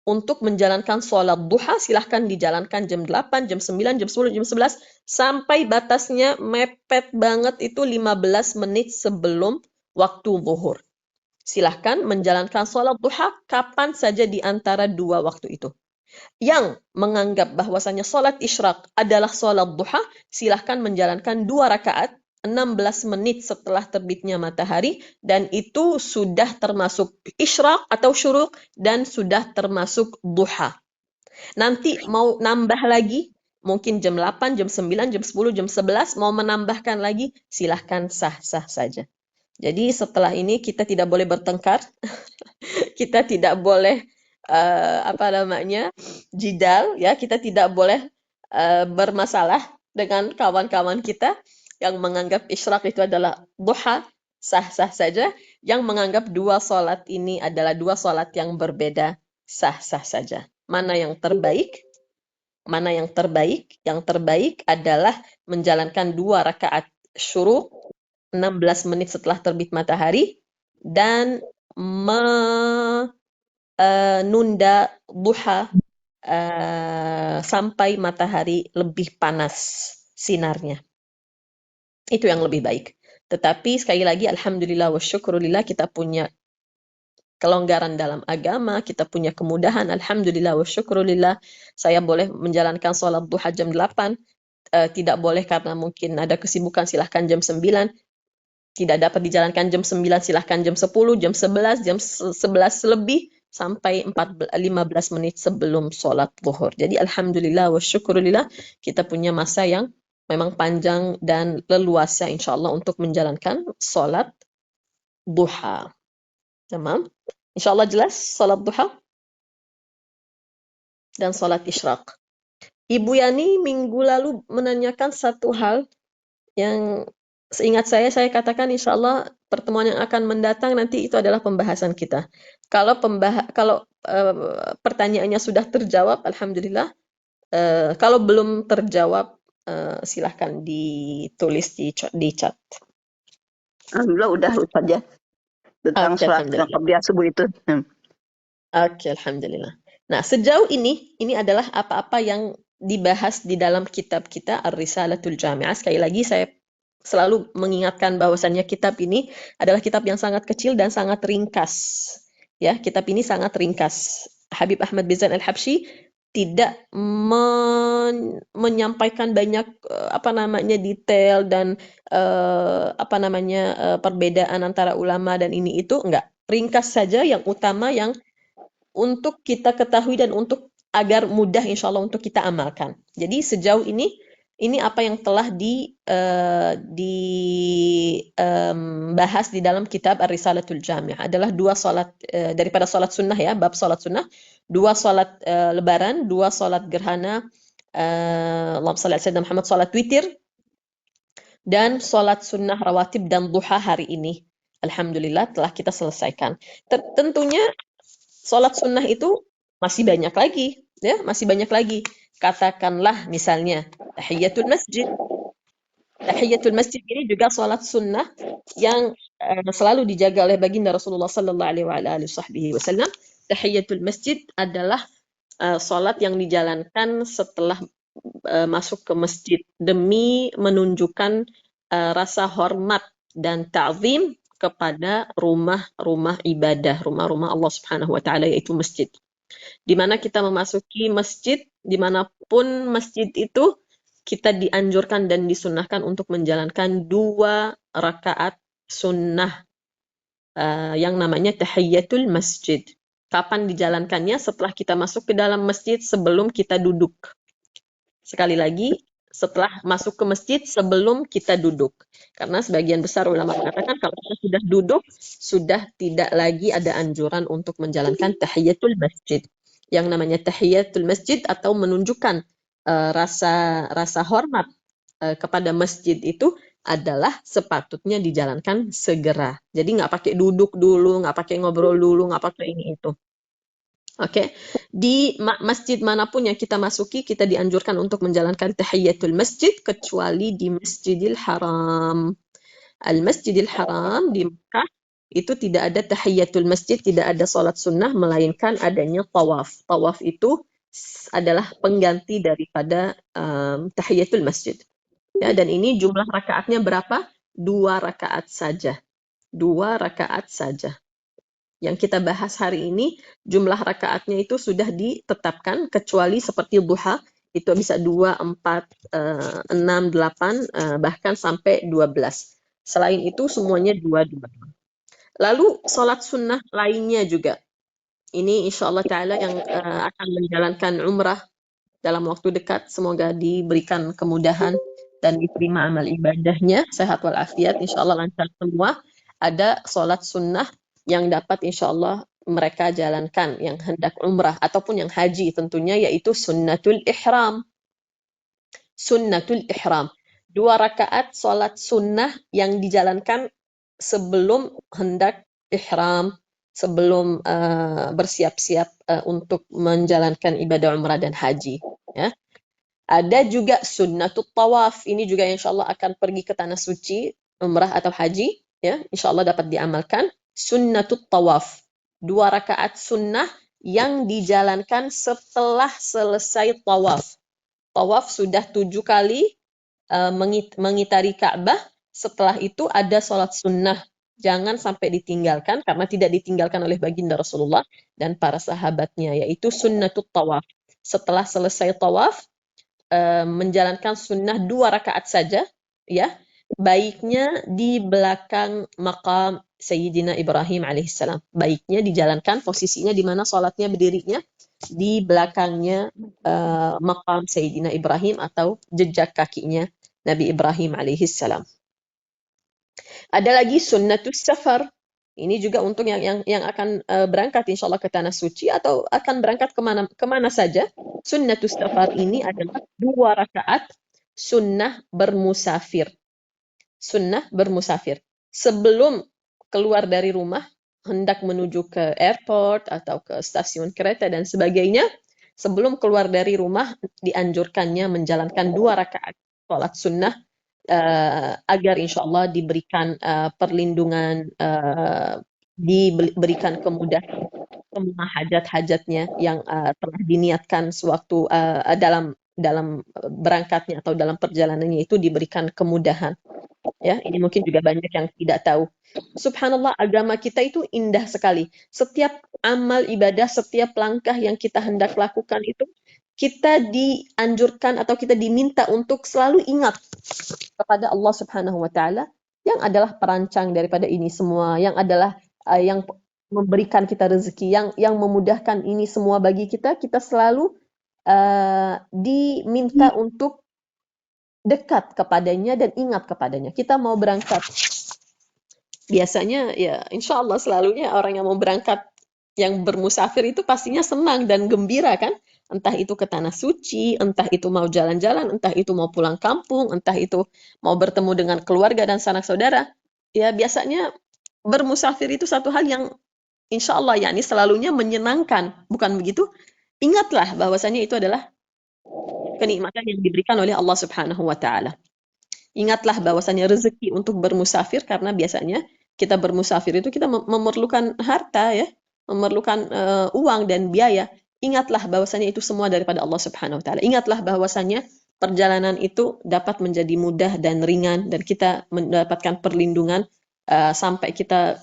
untuk menjalankan sholat duha, silahkan dijalankan jam 8, jam 9, jam 10, jam 11, sampai batasnya mepet banget itu 15 menit sebelum waktu zuhur. Silahkan menjalankan sholat duha kapan saja di antara dua waktu itu. Yang menganggap bahwasanya sholat isyraq adalah sholat duha, silahkan menjalankan 2 rakaat 16 menit setelah terbitnya matahari, dan itu sudah termasuk isyraq atau syuruk dan sudah termasuk duha. Nanti mau nambah lagi, mungkin jam 8, jam 9, jam 10, jam 11, mau menambahkan lagi, silahkan sah-sah saja. Jadi setelah ini kita tidak boleh bertengkar, kita tidak boleh jidal, ya, kita tidak boleh bermasalah dengan kawan-kawan kita yang menganggap isyraq itu adalah duha, sah-sah saja. Yang menganggap dua sholat ini adalah dua sholat yang berbeda, sah-sah saja. Mana yang terbaik? Mana yang terbaik? Yang terbaik adalah menjalankan 2 rakaat syuruk 16 menit setelah terbit matahari dan menunda duha sampai matahari lebih panas sinarnya. Itu yang lebih baik. Tetapi sekali lagi, alhamdulillah wa syukurillah, kita punya kelonggaran dalam agama, kita punya kemudahan, alhamdulillah wa syukurillah. Saya boleh menjalankan sholat duha jam 8, tidak boleh karena mungkin ada kesibukan, silahkan jam 9. Tidak dapat dijalankan jam 9, silahkan jam 10, jam 11, jam 11 lebih, sampai 15 menit sebelum sholat zuhur. Jadi alhamdulillah wa syukurillah, kita punya masa yang memang panjang dan leluasa insyaAllah untuk menjalankan sholat duha. Tamam? InsyaAllah jelas sholat duha dan sholat isyraq. Ibu Yani minggu lalu menanyakan satu hal yang seingat saya katakan insyaAllah pertemuan yang akan mendatang nanti itu adalah pembahasan kita. Kalau pertanyaannya sudah terjawab, alhamdulillah. Kalau belum terjawab, silahkan ditulis di chat. Alhamdulillah udah saja tentang sholat qabliyah subuh itu. Oke, alhamdulillah. Nah, sejauh ini adalah apa-apa yang dibahas di dalam kitab kita Ar-Risalatul Jami'ah. Sekali lagi saya selalu mengingatkan bahwasannya kitab ini adalah kitab yang sangat kecil dan sangat ringkas. Ya, kitab ini sangat ringkas. Habib Ahmad bin Zain Al-Habsyi tidak menyampaikan banyak detail dan perbedaan antara ulama dan ini itu, enggak. Ringkas saja yang utama yang untuk kita ketahui dan untuk agar mudah insya Allah untuk kita amalkan. Jadi sejauh ini ini apa yang telah dibahas di dalam kitab Ar-Risalatul Jami'. Adalah dua salat daripada salat sunnah ya, bab salat sunnah, dua salat lebaran, dua salat gerhana, Allahumma shalli ala sayyidina Muhammad, salat witir, dan salat sunnah rawatib dan duha hari ini. Alhamdulillah telah kita selesaikan. Tentunya salat sunnah itu masih banyak lagi, ya, masih banyak lagi. Katakanlah misalnya tahiyatul masjid. Tahiyatul masjid ini juga salat sunnah yang selalu dijaga oleh baginda Rasulullah sallallahu alaihi wasallam. Tahiyatul masjid adalah salat yang dijalankan setelah masuk ke masjid demi menunjukkan rasa hormat dan ta'zim kepada rumah-rumah ibadah, rumah-rumah Allah Subhanahu wa taala, yaitu masjid. Di mana kita memasuki masjid, dimanapun masjid itu, kita dianjurkan dan disunahkan untuk menjalankan 2 rakaat sunnah yang namanya tahiyatul masjid. Kapan dijalankannya? Setelah kita masuk ke dalam masjid, sebelum kita duduk. Sekali lagi, setelah masuk ke masjid sebelum kita duduk. Karena sebagian besar ulama mengatakan kalau kita sudah duduk, sudah tidak lagi ada anjuran untuk menjalankan tahiyatul masjid. Yang namanya tahiyatul masjid atau menunjukkan rasa hormat kepada masjid itu adalah sepatutnya dijalankan segera. Jadi nggak pakai duduk dulu, nggak pakai ngobrol dulu, nggak pakai ini itu. Oke, di masjid manapun yang kita masuki, kita dianjurkan untuk menjalankan tahiyatul masjid, kecuali di Masjidil Haram. Al-Masjidil Haram di Mekah itu tidak ada tahiyatul masjid, tidak ada salat sunnah, melainkan adanya tawaf. Tawaf itu adalah pengganti daripada tahiyatul masjid. Ya, dan ini jumlah rakaatnya berapa? 2 rakaat saja. 2 rakaat saja. Yang kita bahas hari ini, jumlah rakaatnya itu sudah ditetapkan, kecuali seperti duha, itu bisa 2, 4, 6, 8, bahkan sampai 12. Selain itu semuanya 2. Lalu sholat sunnah lainnya juga. Ini insya Allah ta'ala yang akan menjalankan umrah dalam waktu dekat, semoga diberikan kemudahan dan diterima amal ibadahnya, sehat walafiat, insya Allah lancar semua. Ada sholat sunnah yang dapat insya Allah mereka jalankan, yang hendak umrah ataupun yang haji tentunya, yaitu sunnatul ihram. Sunnatul ihram. 2 rakaat sholat sunnah yang dijalankan sebelum hendak ihram, sebelum bersiap-siap untuk menjalankan ibadah umrah dan haji. Ya. Ada juga sunnatul tawaf. Ini juga insya Allah akan pergi ke tanah suci, umrah atau haji. Ya, insya Allah dapat diamalkan. Sunnatul tawaf. 2 rakaat sunnah yang dijalankan setelah selesai tawaf. Tawaf sudah 7 kali mengitari Ka'bah. Setelah itu ada sholat sunnah. Jangan sampai ditinggalkan, karena tidak ditinggalkan oleh baginda Rasulullah dan para sahabatnya, yaitu sunnatul tawaf. Setelah selesai tawaf, menjalankan sunnah 2 rakaat saja, ya. Baiknya di belakang maqam Sayyidina Ibrahim alaihissalam. Baiknya dijalankan posisinya di mana sholatnya berdirinya di belakangnya maqam Sayyidina Ibrahim atau jejak kakinya Nabi Ibrahim alaihissalam. Ada lagi sunnatus safar. Ini juga untuk yang akan berangkat insya Allah ke tanah suci atau akan berangkat kemana saja. Sunnatus safar ini adalah 2 rakaat sunnah bermusafir. Sunnah bermusafir. Sebelum keluar dari rumah, hendak menuju ke airport atau ke stasiun kereta dan sebagainya, sebelum keluar dari rumah dianjurkannya menjalankan 2 rakaat sholat sunnah agar insya Allah diberikan perlindungan, diberikan kemudahan semua hajat-hajatnya yang telah diniatkan sewaktu dalam berangkatnya atau dalam perjalanannya itu diberikan kemudahan. Ya, ini mungkin juga banyak yang tidak tahu. Subhanallah, agama kita itu indah sekali. Setiap amal ibadah, setiap langkah yang kita hendak lakukan itu, kita dianjurkan atau kita diminta untuk selalu ingat kepada Allah Subhanahu wa taala yang adalah perancang daripada ini semua, yang adalah yang memberikan kita rezeki, yang memudahkan ini semua bagi kita. Kita selalu diminta untuk dekat kepadanya dan ingat kepadanya. Kita mau berangkat, biasanya ya insya Allah selalunya orang yang mau berangkat, yang bermusafir itu pastinya senang dan gembira kan? Entah itu ke tanah suci, entah itu mau jalan-jalan, entah itu mau pulang kampung, entah itu mau bertemu dengan keluarga dan sanak saudara. Ya biasanya bermusafir itu satu hal yang insya Allah yakni selalunya menyenangkan, bukan begitu? Ingatlah bahwasanya itu adalah kenikmatan yang diberikan oleh Allah Subhanahu wa taala. Ingatlah bahwasanya rezeki untuk bermusafir, karena biasanya kita bermusafir itu kita memerlukan harta ya, memerlukan uang dan biaya. Ingatlah bahwasanya itu semua daripada Allah Subhanahu wa taala. Ingatlah bahwasanya perjalanan itu dapat menjadi mudah dan ringan, dan kita mendapatkan perlindungan sampai kita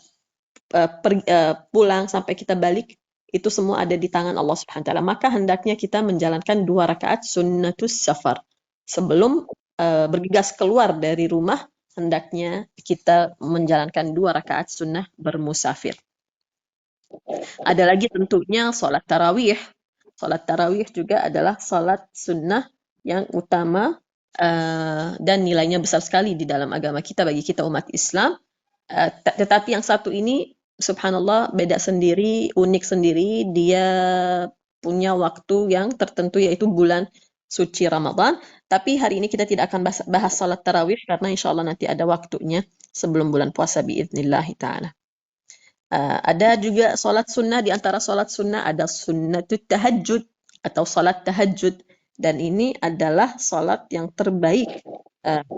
pulang, sampai kita balik, itu semua ada di tangan Allah Subhanahu wa taala. Maka hendaknya kita menjalankan 2 rakaat sunnatus safar. Sebelum bergegas keluar dari rumah, hendaknya kita menjalankan 2 rakaat sunnah bermusafir. Ada lagi tentunya sholat tarawih. Sholat tarawih juga adalah sholat sunnah yang utama dan nilainya besar sekali di dalam agama kita, bagi kita umat Islam. Tetapi yang satu ini subhanallah beda sendiri, unik sendiri. Dia punya waktu yang tertentu, yaitu bulan suci Ramadan. Tapi hari ini kita tidak akan bahas salat tarawih, karena insya Allah nanti ada waktunya sebelum bulan puasa biidznillah ta'ala. Ada juga salat sunnah. Di antara salat sunnah ada sunnatut tahajud atau salat tahajud. Dan ini adalah salat yang terbaik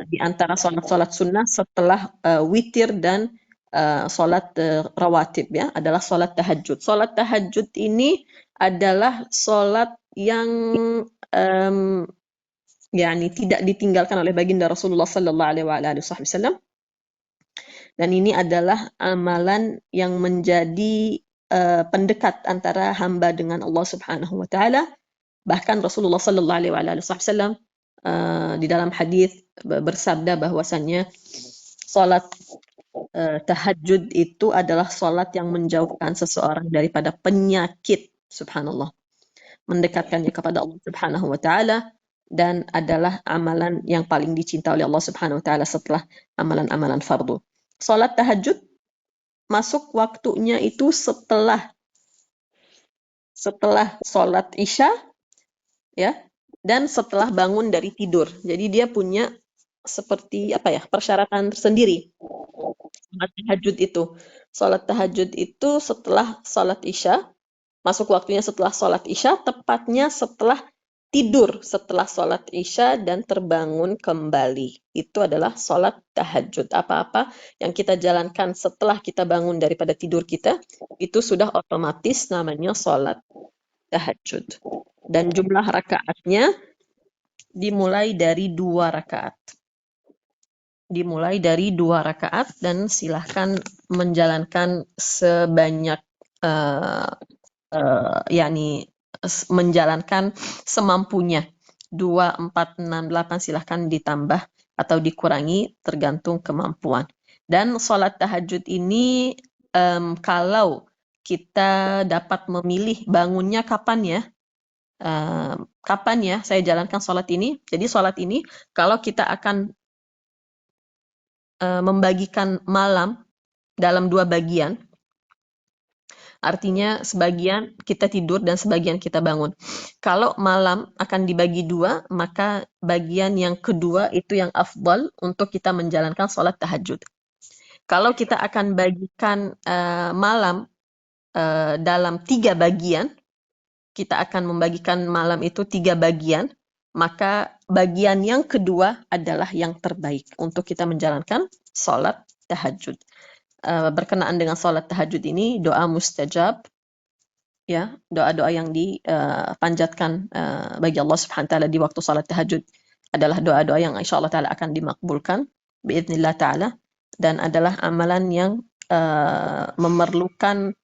di antara salat-salat sunnah setelah witir dan salat rawatib ya, adalah salat tahajud. Salat tahajud ini adalah salat yang yakni tidak ditinggalkan oleh baginda Rasulullah sallallahu alaihi wasallam. Dan ini adalah amalan yang menjadi pendekat antara hamba dengan Allah Subhanahu wa taala. Bahkan Rasulullah sallallahu alaihi wasallam di dalam hadis bersabda bahwasannya salat tahajud itu adalah salat yang menjauhkan seseorang daripada penyakit, subhanallah, mendekatkannya kepada Allah Subhanahu wa taala, dan adalah amalan yang paling dicinta oleh Allah Subhanahu wa taala setelah amalan-amalan fardu. Salat tahajud masuk waktunya itu setelah salat Isya ya, dan setelah bangun dari tidur. Jadi dia punya seperti apa ya, persyaratan tersendiri. Salat tahajud itu. Salat tahajud itu setelah salat Isya, masuk waktunya setelah salat Isya, tepatnya setelah tidur setelah salat Isya dan terbangun kembali. Itu adalah salat tahajud. Apa-apa yang kita jalankan setelah kita bangun daripada tidur kita, itu sudah otomatis namanya salat tahajud. Dan jumlah rakaatnya dimulai dari 2 rakaat. Dimulai dari 2 rakaat dan silahkan menjalankan sebanyak yakni menjalankan semampunya. 2, 4, 6, 8 silahkan ditambah atau dikurangi tergantung kemampuan. Dan sholat tahajud ini kalau kita dapat memilih bangunnya kapan ya, kapan ya saya jalankan sholat ini. Jadi sholat ini kalau kita akan membagikan malam dalam 2 bagian, artinya sebagian kita tidur dan sebagian kita bangun. Kalau malam akan dibagi 2, maka bagian yang kedua itu yang afdal untuk kita menjalankan sholat tahajud. Kalau kita akan bagikan malam dalam 3 bagian, kita akan membagikan malam itu 3 bagian, maka bagian yang kedua adalah yang terbaik untuk kita menjalankan sholat tahajud. Berkenaan dengan sholat tahajud ini, doa mustajab, ya, doa-doa yang dipanjatkan bagi Allah Subhanahu wa taala di waktu sholat tahajud adalah doa-doa yang insyaallah taala akan dimakbulkan biidznillah taala, dan adalah amalan yang memerlukan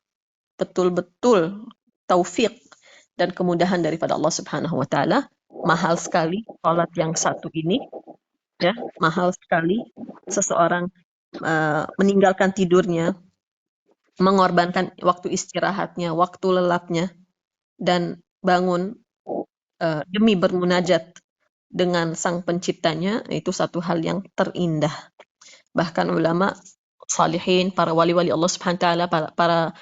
betul-betul taufik dan kemudahan daripada Allah Subhanahu wa taala. Mahal sekali sholat yang satu ini, ya, mahal sekali seseorang meninggalkan tidurnya, mengorbankan waktu istirahatnya, waktu lelapnya, dan bangun demi bermunajat dengan sang penciptanya itu satu hal yang terindah. Bahkan ulama salihin, para wali-wali Allah Subhanahu wa taala, para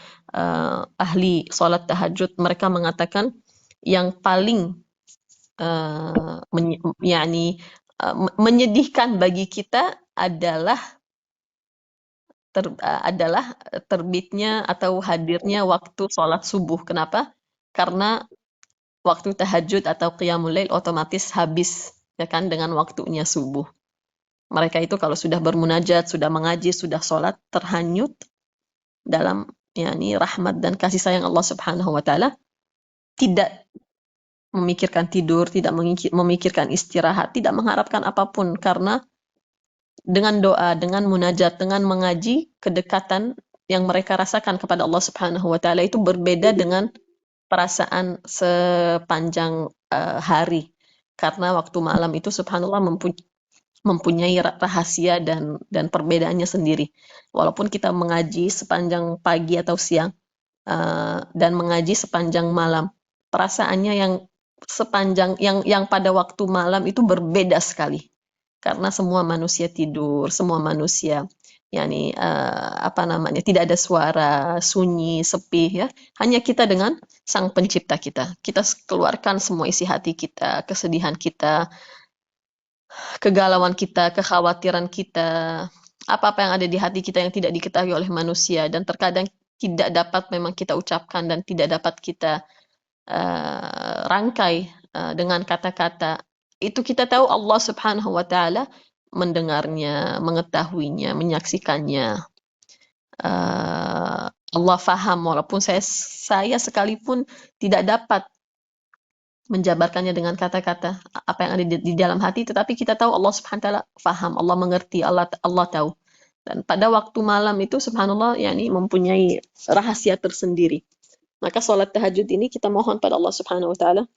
ahli salat tahajud, mereka mengatakan yang paling menyedihkan bagi kita adalah terbitnya atau hadirnya waktu sholat subuh. Kenapa? Karena waktu tahajud atau qiyamul lail otomatis habis, ya kan, dengan waktunya subuh. Mereka itu kalau sudah bermunajat, sudah mengaji, sudah sholat, terhanyut dalam rahmat dan kasih sayang Allah Subhanahu wa taala, tidak memikirkan tidur, tidak memikirkan istirahat, tidak mengharapkan apapun, karena dengan doa, dengan munajat, dengan mengaji, kedekatan yang mereka rasakan kepada Allah Subhanahu wa taala itu berbeda dengan perasaan sepanjang hari. Karena waktu malam itu subhanallah mempunyai rahasia dan perbedaannya sendiri. Walaupun kita mengaji sepanjang pagi atau siang dan mengaji sepanjang malam, perasaannya yang pada waktu malam itu berbeda sekali. Karena semua manusia tidur, semua manusia tidak ada suara, sunyi, sepi, ya. Hanya kita dengan sang pencipta kita. Kita keluarkan semua isi hati kita, kesedihan kita, kegalauan kita, kekhawatiran kita, apa-apa yang ada di hati kita yang tidak diketahui oleh manusia, dan terkadang tidak dapat memang kita ucapkan dan tidak dapat kita rangkai dengan kata-kata. Itu kita tahu Allah Subhanahu wa taala mendengarnya, mengetahuinya, menyaksikannya. Allah faham, walaupun saya sekalipun tidak dapat menjabarkannya dengan kata-kata apa yang ada di dalam hati, tetapi kita tahu Allah Subhanahu wa taala faham, Allah mengerti, Allah tahu. Dan pada waktu malam itu subhanallah mempunyai rahasia tersendiri. Maka salat tahajud ini kita mohon pada Allah Subhanahu wa taala,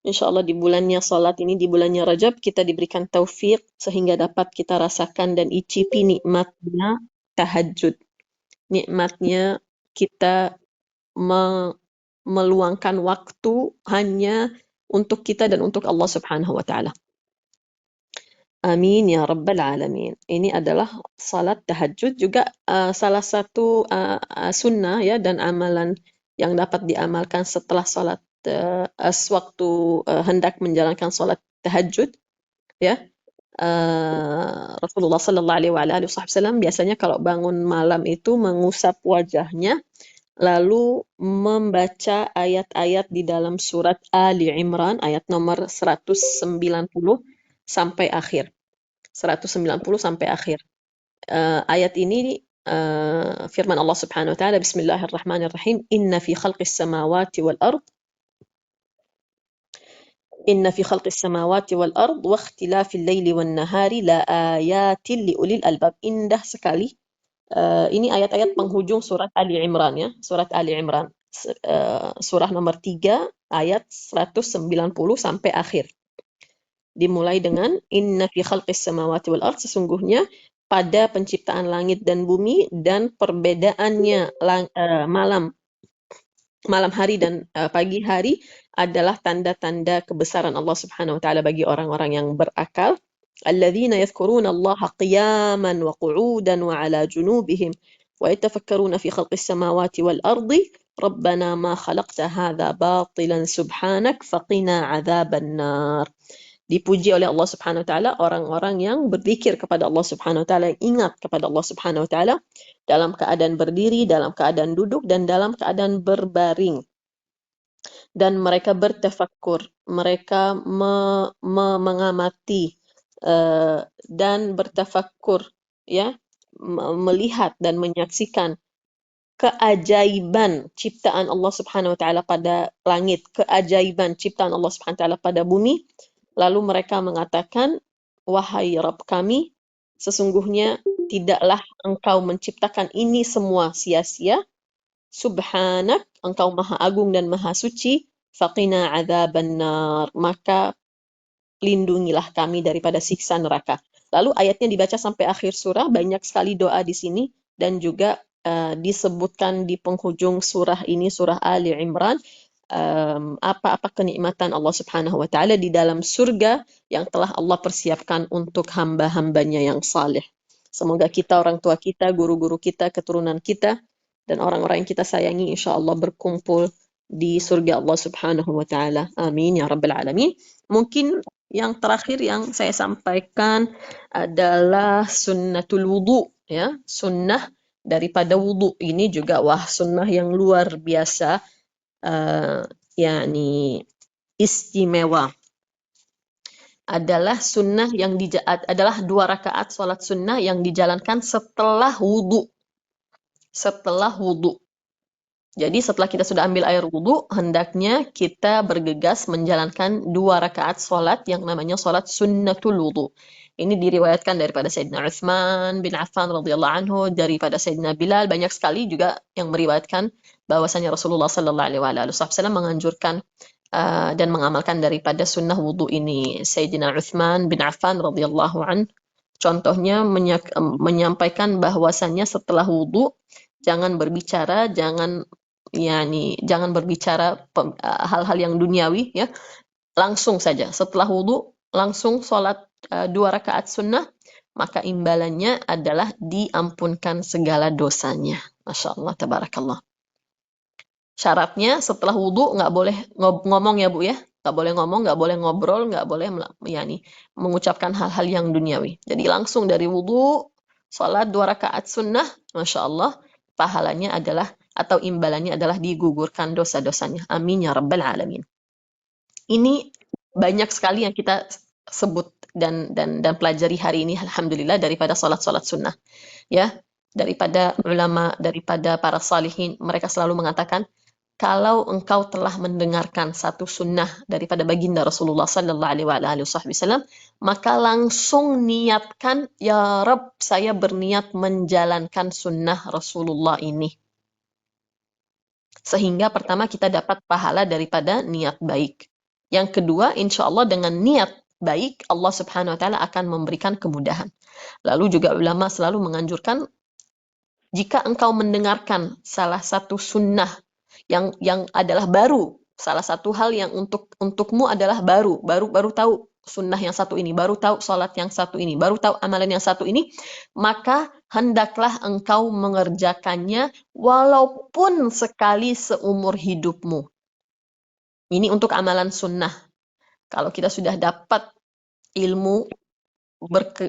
insyaallah di bulannya salat ini, di bulannya Rajab, kita diberikan taufik sehingga dapat kita rasakan dan icipi nikmatnya tahajud. Nikmatnya kita meluangkan waktu hanya untuk kita dan untuk Allah Subhanahu wa taala. Amin ya rabbal alamin. Ini adalah salat tahajud, juga salah satu sunnah ya dan amalan yang dapat diamalkan setelah salat sewaktu hendak menjalankan salat tahajud, ya. Rasulullah sallallahu alaihi wasallam biasanya kalau bangun malam itu mengusap wajahnya, lalu membaca ayat-ayat di dalam surat Ali Imran ayat nomor 190 sampai akhir. 190 sampai akhir. Ayat ini firman Allah Subhanahu wa taala, Bismillahirrahmanirrahim, Inna fi khalqis samawati wal ard wa ikhtilafil laili wan nahari la ayatin liulil albab. Indah sekali. Ini ayat-ayat penghujung surat Ali Imran, ya. Surat Ali Imran. Surah nomor 3 ayat 190 sampai akhir. Dimulai dengan Inna fi khalqis samawati wal ard, sesungguhnya pada penciptaan langit dan bumi dan perbedaannya malam hari dan pagi hari adalah tanda-tanda kebesaran Allah Subhanahu wa taala bagi orang-orang yang berakal. Alladzina yadhkuruna Allah qiyaman wa qu'udan wa 'ala junubihim wa yatafakkaruna fi khalqis samawati wal ardi rabbana ma khalaqta hadza batilan subhanak faqina 'adzaban nar. Dipuji oleh Allah Subhanahu wa taala orang-orang yang berzikir kepada Allah Subhanahu wa taala, yang ingat kepada Allah Subhanahu wa taala dalam keadaan berdiri, dalam keadaan duduk, dan dalam keadaan berbaring. Dan mereka bertafakkur, mereka mengamati dan bertafakkur, ya, melihat dan menyaksikan keajaiban ciptaan Allah Subhanahu wa taala pada langit, keajaiban ciptaan Allah Subhanahu wa taala pada bumi. Lalu mereka mengatakan, wahai Rabb kami, sesungguhnya tidaklah engkau menciptakan ini semua sia-sia. Subhanak, engkau maha agung dan maha suci. Faqina adzaban nar, maka lindungilah kami daripada siksa neraka. Lalu ayatnya dibaca sampai akhir surah, banyak sekali doa di sini, dan juga disebutkan di penghujung surah ini, surah Ali Imran, apa-apa kenikmatan Allah Subhanahu wa taala di dalam surga yang telah Allah persiapkan untuk hamba-hambanya yang saleh. Semoga kita, orang tua kita, guru-guru kita, keturunan kita, dan orang-orang yang kita sayangi insya Allah berkumpul di surga Allah Subhanahu wa taala. Amin ya rabbal alamin. Mungkin yang terakhir yang saya sampaikan adalah sunnatul wudu, ya, sunnah daripada wudu. Ini juga sunnah yang luar biasa, yakni istimewa. Adalah sunnah yang adalah 2 rakaat salat sunnah yang dijalankan setelah wudu. Setelah wudu. Jadi setelah kita sudah ambil air wudu, hendaknya kita bergegas menjalankan 2 rakaat salat yang namanya salat sunnatul wudu. Ini diriwayatkan daripada Sayyidina Utsman bin Affan radhiyallahu anhu, daripada Sayyidina Bilal, banyak sekali juga yang meriwayatkan bahwasanya Rasulullah sallallahu alaihi wasallam menganjurkan dan mengamalkan daripada sunnah wudu ini. Sayyidina Utsman bin Affan radhiyallahu anhu contohnya menyampaikan bahwasanya setelah wudu jangan berbicara, jangan berbicara hal-hal yang duniawi, ya. Langsung saja setelah wudu langsung sholat 2 rakaat sunnah, maka imbalannya adalah diampunkan segala dosanya. Masya Allah, tabarakallah. Syaratnya setelah wudu nggak boleh ngomong ya Bu ya, nggak boleh ngomong, nggak boleh ngobrol, nggak boleh mengucapkan hal-hal yang duniawi. Jadi langsung dari wudu sholat 2 rakaat sunnah, Masya Allah, pahalanya adalah atau imbalannya adalah digugurkan dosa-dosanya. Amin ya rabbal alamin. Ini banyak sekali yang kita sebut dan pelajari hari ini, alhamdulillah, daripada salat-salat sunnah, ya. Daripada ulama, daripada para salihin, mereka selalu mengatakan kalau engkau telah mendengarkan satu sunnah daripada baginda Rasulullah sallallahu alaihi wasallam, maka langsung niatkan, ya Rabb, saya berniat menjalankan sunnah Rasulullah ini. Sehingga pertama kita dapat pahala daripada niat baik. Yang kedua, insya Allah dengan niat baik, Allah Subhanahu wa taala akan memberikan kemudahan. Lalu juga ulama selalu menganjurkan, jika engkau mendengarkan salah satu sunnah yang adalah baru, salah satu hal yang untukmu adalah baru tahu sunnah yang satu ini, baru tahu salat yang satu ini, baru tahu amalan yang satu ini, maka hendaklah engkau mengerjakannya walaupun sekali seumur hidupmu. Ini untuk amalan sunnah. Kalau kita sudah dapat ilmu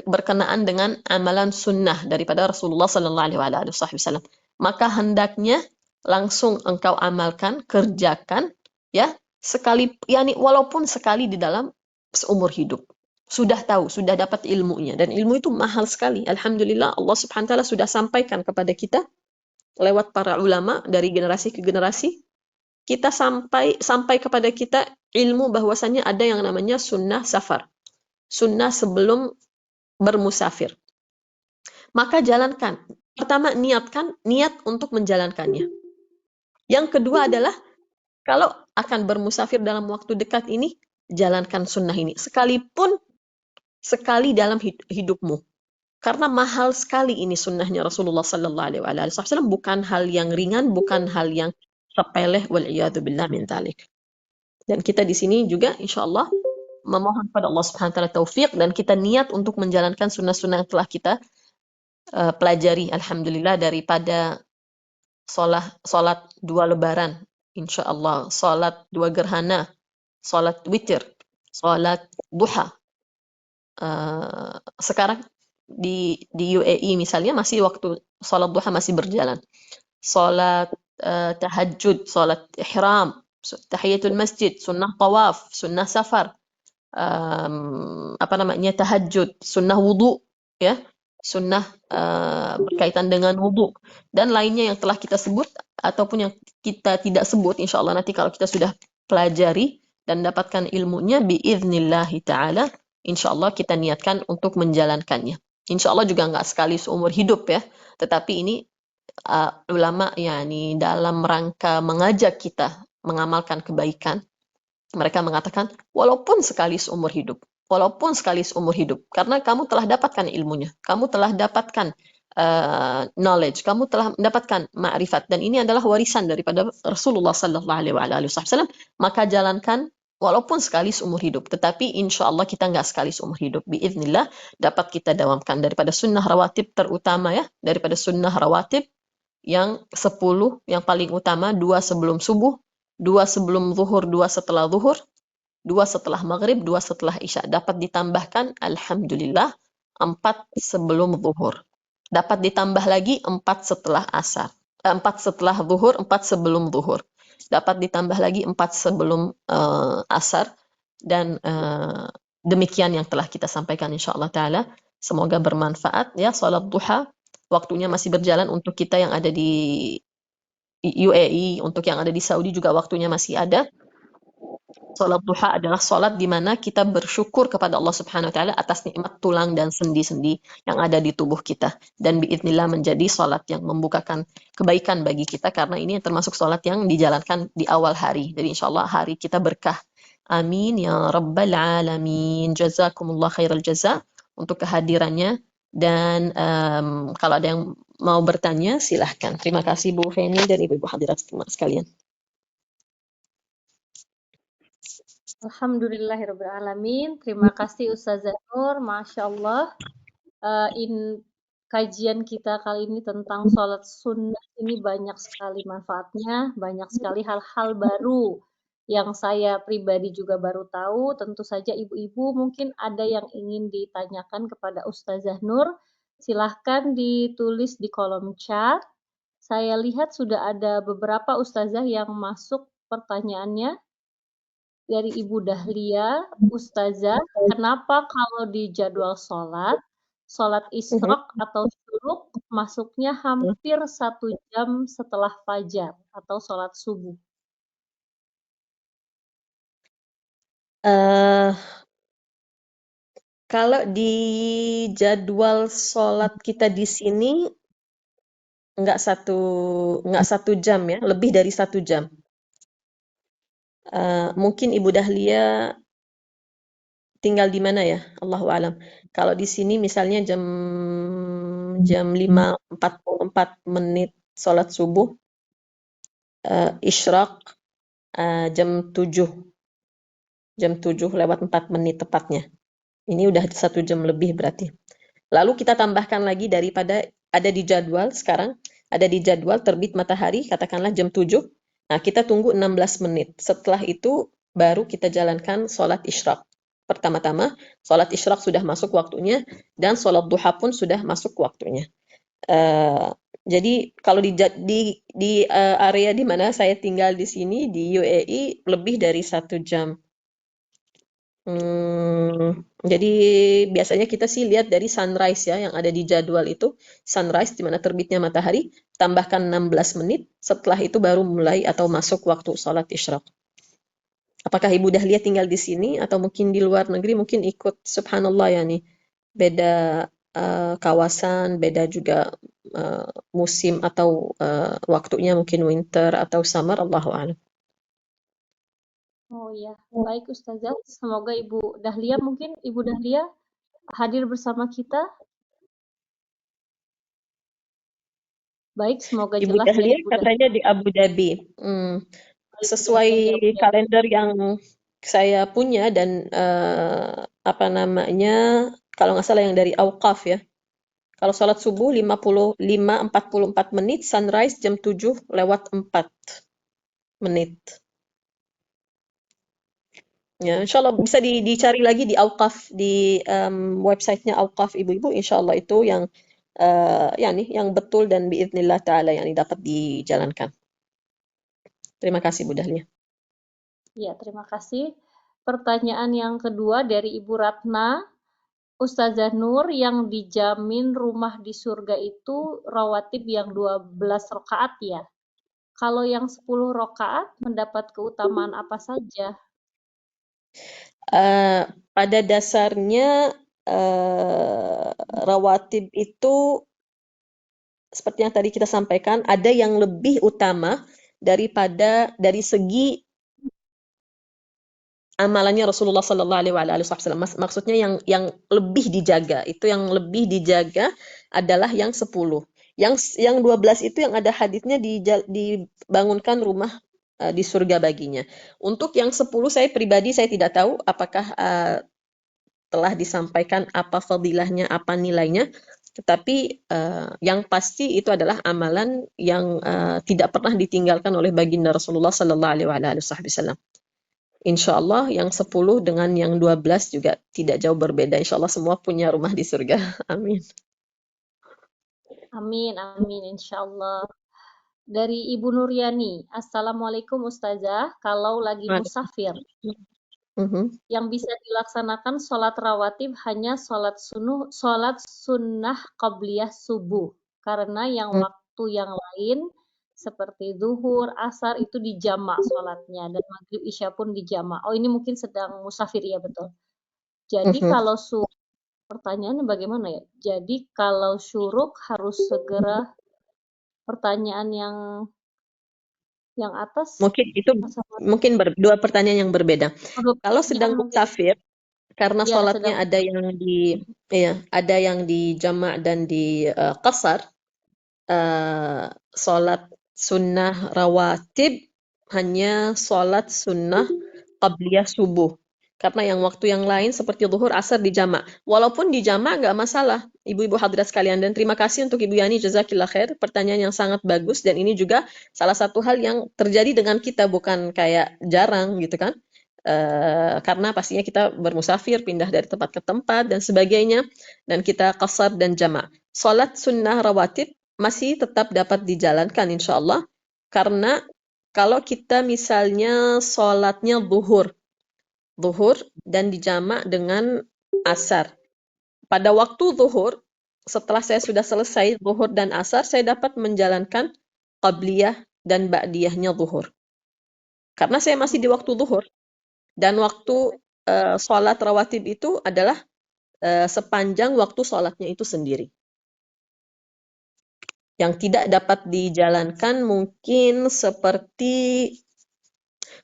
berkenaan dengan amalan sunnah daripada Rasulullah sallallahu alaihi wasallam, maka hendaknya langsung engkau amalkan, kerjakan, ya, sekali, walaupun sekali di dalam seumur hidup. Sudah tahu, sudah dapat ilmunya, dan ilmu itu mahal sekali. Alhamdulillah, Allah Subhanahu wa taala sudah sampaikan kepada kita lewat para ulama dari generasi ke generasi. Kita sampai kepada kita ilmu bahwasannya ada yang namanya sunnah safar, sunnah sebelum bermusafir. Maka jalankan. Pertama, niat untuk menjalankannya. Yang kedua adalah, kalau akan bermusafir dalam waktu dekat ini, jalankan sunnah ini. Sekalipun sekali dalam hidupmu. Karena mahal sekali ini sunnahnya Rasulullah sallallahu alaihi wasallam, bukan hal yang ringan, bukan hal yang sepele, wal'iyadu billah min dzalik. Dan kita di sini juga insyaallah memohon kepada Allah Subhanahu wa taala taufik, dan kita niat untuk menjalankan sunnah-sunnah yang telah kita pelajari, alhamdulillah, daripada salat 2 lebaran, insyaallah, salat 2 gerhana, salat witir, salat duha. Sekarang di UAE misalnya masih waktu salat duha masih berjalan. Salat tahajud, salat ihram, tahiyatul masjid, sunnah tawaf, sunnah safar, tahajud, sunnah wudu, ya, sunnah berkaitan dengan wudu, dan lainnya yang telah kita sebut ataupun yang kita tidak sebut, insyaallah nanti kalau kita sudah pelajari dan dapatkan ilmunya biidznillahi ta'ala, insyaallah kita niatkan untuk menjalankannya. Insyaallah juga nggak sekali seumur hidup, ya, tetapi ini ulama dalam rangka mengajak kita mengamalkan kebaikan, mereka mengatakan walaupun sekali seumur hidup, karena kamu telah dapatkan ilmunya, kamu telah dapatkan knowledge, kamu telah mendapatkan ma'rifat, dan ini adalah warisan daripada Rasulullah sallallahu alaihi wasallam, maka jalankan walaupun sekali seumur hidup, tetapi insya Allah kita nggak sekali seumur hidup, biiznillah dapat kita dawamkan daripada sunnah rawatib terutama ya, daripada sunnah rawatib yang 10 yang paling utama, 2 sebelum subuh, 2 sebelum zuhur, 2 setelah zuhur, 2 setelah maghrib, 2 setelah isya, dapat ditambahkan alhamdulillah 4 sebelum zuhur. Dapat ditambah lagi 4 setelah asar. 4 setelah zuhur, 4 sebelum zuhur. Dapat ditambah lagi 4 sebelum asar. Dan demikian yang telah kita sampaikan insyaallah taala. Semoga bermanfaat ya. Salat duha waktunya masih berjalan untuk kita yang ada di UAE, untuk yang ada di Saudi juga waktunya masih ada. Salat duha adalah salat di mana kita bersyukur kepada Allah Subhanahu wa taala atas nikmat tulang dan sendi-sendi yang ada di tubuh kita, dan biidznillah menjadi salat yang membukakan kebaikan bagi kita, karena ini termasuk salat yang dijalankan di awal hari. Jadi insyaallah hari kita berkah. Amin ya rabbal alamin. Jazakumullah khairal jaza untuk kehadirannya, dan kalau ada yang mau bertanya silahkan. Terima kasih Bu Feni dan Ibu-ibu hadirat sekalian. Alhamdulillahirrabbilalamin. Terima kasih Ustazah Nur. Masya Allah. Kajian kita kali ini tentang sholat sunnah ini banyak sekali manfaatnya, banyak sekali hal-hal baru yang saya pribadi juga baru tahu. Tentu saja ibu-ibu mungkin ada yang ingin ditanyakan kepada Ustazah Nur. Silahkan ditulis di kolom chat. Saya lihat sudah ada beberapa ustazah yang masuk pertanyaannya. Dari Ibu Dahlia, Ustazah, kenapa kalau di jadwal sholat isyraq atau syuruk masuknya hampir 1 jam setelah fajar atau sholat subuh? Kalau di jadwal sholat kita di sini nggak satu jam ya, lebih dari 1 jam. Mungkin Ibu Dahlia tinggal di mana ya? Allahu alam. Kalau di sini misalnya jam 5:44 menit sholat subuh, isyraq jam 7:04 tepatnya. Ini udah 1 jam lebih berarti. Lalu kita tambahkan lagi daripada ada di jadwal sekarang, ada di jadwal terbit matahari katakanlah jam 7. Nah, kita tunggu 16 menit. Setelah itu baru kita jalankan sholat isyraq. Pertama-tama, sholat isyraq sudah masuk waktunya dan sholat duha pun sudah masuk waktunya. Jadi kalau di area di mana saya tinggal di sini di UAE lebih dari 1 jam. Jadi biasanya kita sih lihat dari sunrise ya, yang ada di jadwal itu, sunrise di mana terbitnya matahari, tambahkan 16 menit, setelah itu baru mulai atau masuk waktu sholat isyraq. Apakah Ibu Dahlia tinggal di sini atau mungkin di luar negeri, mungkin ikut subhanallah ya nih, beda kawasan, beda juga musim atau waktunya mungkin winter atau summer, Allahu a'lam. Oh iya, baik Ustazah. Semoga Ibu Dahlia, mungkin Ibu Dahlia hadir bersama kita. Baik, semoga Ibu jelas ya Dahlia Ibu katanya di Abu Dhabi. Sesuai kalender yang saya punya dan apa namanya, kalau nggak salah yang dari Auqaf ya. Kalau sholat subuh 5:44 menit, sunrise jam 7:04 menit. Ya, insyaallah bisa dicari lagi di Auqaf, di websitenya Auqaf ibu-ibu, insyaallah itu yang yang betul dan biiznillah ta'ala yang dapat dijalankan. Terima kasih Bu Dahlia. Ya, terima kasih. Pertanyaan yang kedua dari Ibu Ratna, Ustazah Nur, yang dijamin rumah di surga itu rawatib yang 12 rakaat ya? Kalau yang 10 rakaat mendapat keutamaan apa saja? Pada dasarnya rawatib itu seperti yang tadi kita sampaikan, ada yang lebih utama dari segi amalannya Rasulullah Sallallahu Alaihi Wasallam. Maksudnya yang lebih dijaga, itu yang lebih dijaga adalah yang 10. Yang 12 itu yang ada haditsnya dibangunkan rumah di surga baginya. Untuk yang 10 saya pribadi saya tidak tahu apakah telah disampaikan apa fadilahnya, apa nilainya. Tetapi yang pasti itu adalah amalan yang tidak pernah ditinggalkan oleh baginda Rasulullah Sallallahu Alaihi Wasallam. Insya Allah yang 10 dengan yang 12 juga tidak jauh berbeda. Insya Allah semua punya rumah di surga. Amin. Amin, amin, insya Allah. Dari Ibu Nuryani, Assalamualaikum Ustazah, kalau lagi musafir, yang bisa dilaksanakan sholat rawatib hanya sholat sunnah qabliyah subuh, karena yang waktu yang lain seperti zuhur, asar itu dijamak sholatnya, dan maghrib isya pun dijamak. Oh, ini mungkin sedang musafir, ya betul. Jadi kalau pertanyaannya bagaimana ya? Jadi kalau syuruk harus segera, pertanyaan yang atas Mungkin itu mungkin dua pertanyaan yang berbeda. Kalau sedang musafir, karena ya, sholatnya ada yang di jamak dan di qasar, sholat sunnah rawatib hanya sholat sunnah qabliyah subuh. Karena yang waktu yang lain seperti zuhur, asar di jamak. Walaupun di jamak nggak masalah, ibu-ibu hadirat sekalian. Dan terima kasih untuk Ibu Yani, jazakillah khair. Pertanyaan yang sangat bagus. Dan ini juga salah satu hal yang terjadi dengan kita, bukan kayak jarang gitu kan. Karena pastinya kita bermusafir, pindah dari tempat ke tempat, dan sebagainya. Dan kita qasar dan jamak. Sholat sunnah rawatib masih tetap dapat dijalankan insya Allah. Karena kalau kita misalnya sholatnya zuhur dan dijamak dengan asar. Pada waktu zuhur, setelah saya sudah selesai zuhur dan asar, saya dapat menjalankan qabliyah dan ba'diyahnya zuhur. Karena saya masih di waktu zuhur. Dan waktu sholat rawatib itu adalah sepanjang waktu sholatnya itu sendiri. Yang tidak dapat dijalankan mungkin seperti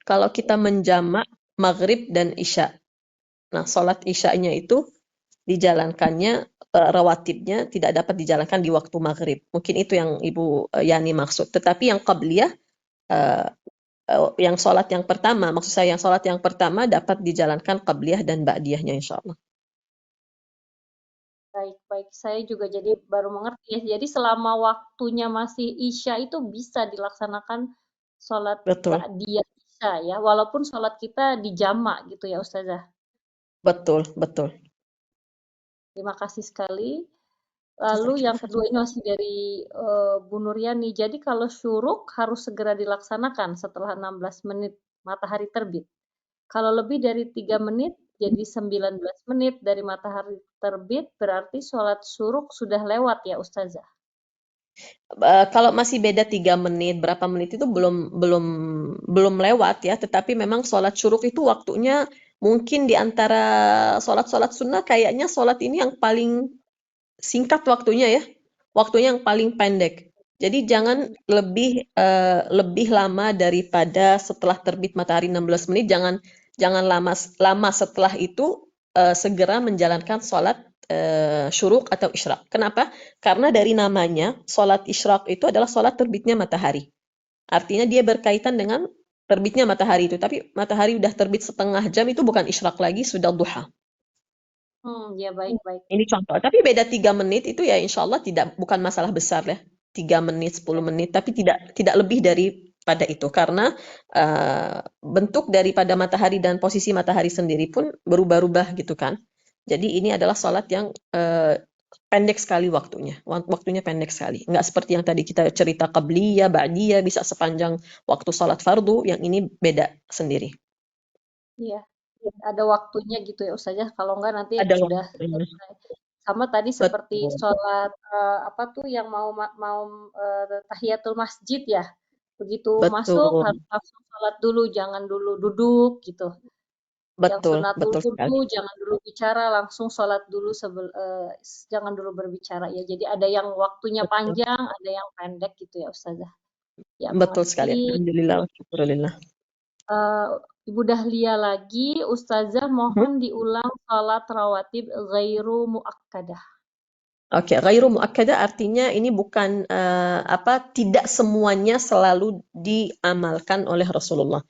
kalau kita menjamak maghrib dan isya. Nah, sholat isyanya itu dijalankannya, rawatibnya tidak dapat dijalankan di waktu maghrib. Mungkin itu yang Ibu Yani maksud. Tetapi yang qabliyah, yang sholat yang pertama, maksud saya yang sholat yang pertama dapat dijalankan qabliyah dan ba'diyahnya insya Allah. Baik. Saya juga jadi baru mengerti ya. Jadi selama waktunya masih isya itu bisa dilaksanakan sholat ba'diyah isya ya, walaupun sholat kita dijamak gitu ya Ustazah. Betul. Terima kasih sekali. Lalu yang kedua ini masih dari Bu Nuryani. Jadi kalau syuruk harus segera dilaksanakan setelah 16 menit matahari terbit. Kalau lebih dari 3 menit, jadi 19 menit dari matahari terbit, berarti sholat syuruk sudah lewat ya Ustazah? Kalau masih beda 3 menit, berapa menit itu belum lewat ya, tetapi memang sholat syuruk itu waktunya mungkin di antara sholat-sholat sunnah kayaknya sholat ini yang paling singkat waktunya ya, waktunya yang paling pendek. Jadi jangan lebih lama daripada setelah terbit matahari 16 menit, jangan lama setelah itu segera menjalankan sholat syuruk atau isyraq. Kenapa? Karena dari namanya, sholat isyraq itu adalah sholat terbitnya matahari. Artinya dia berkaitan dengan terbitnya matahari itu. Tapi matahari udah terbit setengah jam itu bukan isyraq lagi, sudah duha. Ya baik. Ini contoh. Tapi beda 3 menit itu ya insya Allah bukan masalah besar ya. 3 menit, 10 menit. Tapi tidak lebih daripada itu. Karena bentuk daripada matahari dan posisi matahari sendiri pun berubah-ubah gitu kan. Jadi ini adalah sholat yang pendek sekali waktunya. Waktunya pendek sekali. Nggak seperti yang tadi kita cerita qabliyah, ba'diyah, bisa sepanjang waktu sholat fardu. Yang ini beda sendiri. Iya, ada waktunya gitu ya Ustazah. Kalau enggak nanti Ada sudah waktunya. selesai. Sama tadi seperti Betul. sholat apa tuh yang mau tahiyatul masjid ya. Begitu masuk Betul. harus langsung sholat dulu, jangan dulu duduk gitu. Yang sunatul wudu jangan dulu bicara, langsung sholat dulu jangan dulu berbicara ya. Jadi ada yang waktunya panjang, ada yang pendek gitu ya Ustazah. Ya, Betul sekali. mengerti. Alhamdulillah, syukurillah. Ibu Dahlia lagi, Ustazah mohon diulang salat rawatib ghairu muakkadah. Oke, ghairu muakkadah artinya ini bukan tidak semuanya selalu diamalkan oleh Rasulullah.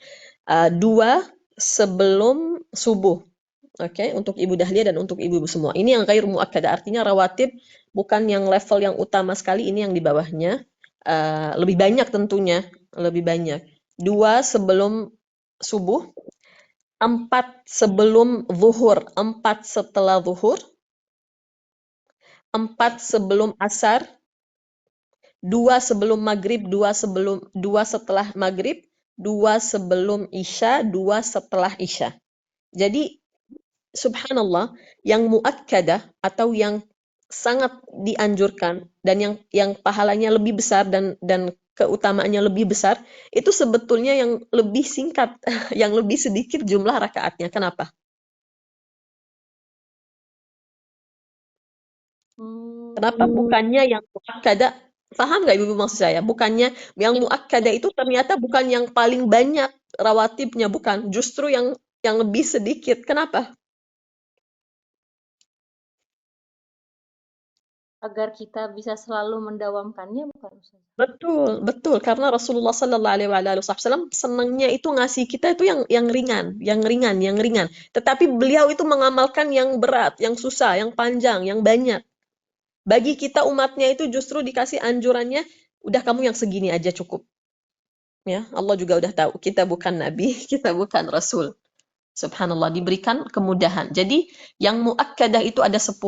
Dua sebelum subuh. Oke, untuk Ibu Dahlia dan untuk ibu-ibu semua. Ini yang ghairu muakkadah, artinya rawatib bukan yang level yang utama sekali, ini yang di bawahnya. Lebih banyak tentunya, lebih banyak. Dua sebelum subuh, 4 sebelum zuhur, 4 setelah zuhur, 4 sebelum asar, 2 sebelum maghrib, 2 setelah maghrib, 2 sebelum isya, 2 setelah isya. Jadi subhanallah, yang muakkadah atau yang sangat dianjurkan dan yang pahalanya lebih besar dan keutamaannya lebih besar, itu sebetulnya yang lebih singkat, yang lebih sedikit jumlah rakaatnya. Kenapa? Kenapa? Bukannya yang muakkadah, paham nggak ibu maksud saya? Bukannya yang muakkadah itu ternyata bukan yang paling banyak rawatibnya, bukan. Justru yang lebih sedikit. Kenapa? Agar kita bisa selalu mendawamkannya, bukan Ustazah? Betul, betul. Karena Rasulullah Sallallahu Alaihi Wasallam senangnya itu ngasih kita itu yang ringan, yang ringan, yang ringan. Tetapi beliau itu mengamalkan yang berat, yang susah, yang panjang, yang banyak. Bagi kita umatnya itu justru dikasih anjurannya, udah kamu yang segini aja cukup. Ya, Allah juga udah tahu kita bukan nabi, kita bukan rasul. Subhanallah, diberikan kemudahan. Jadi yang muakkadah itu ada 10,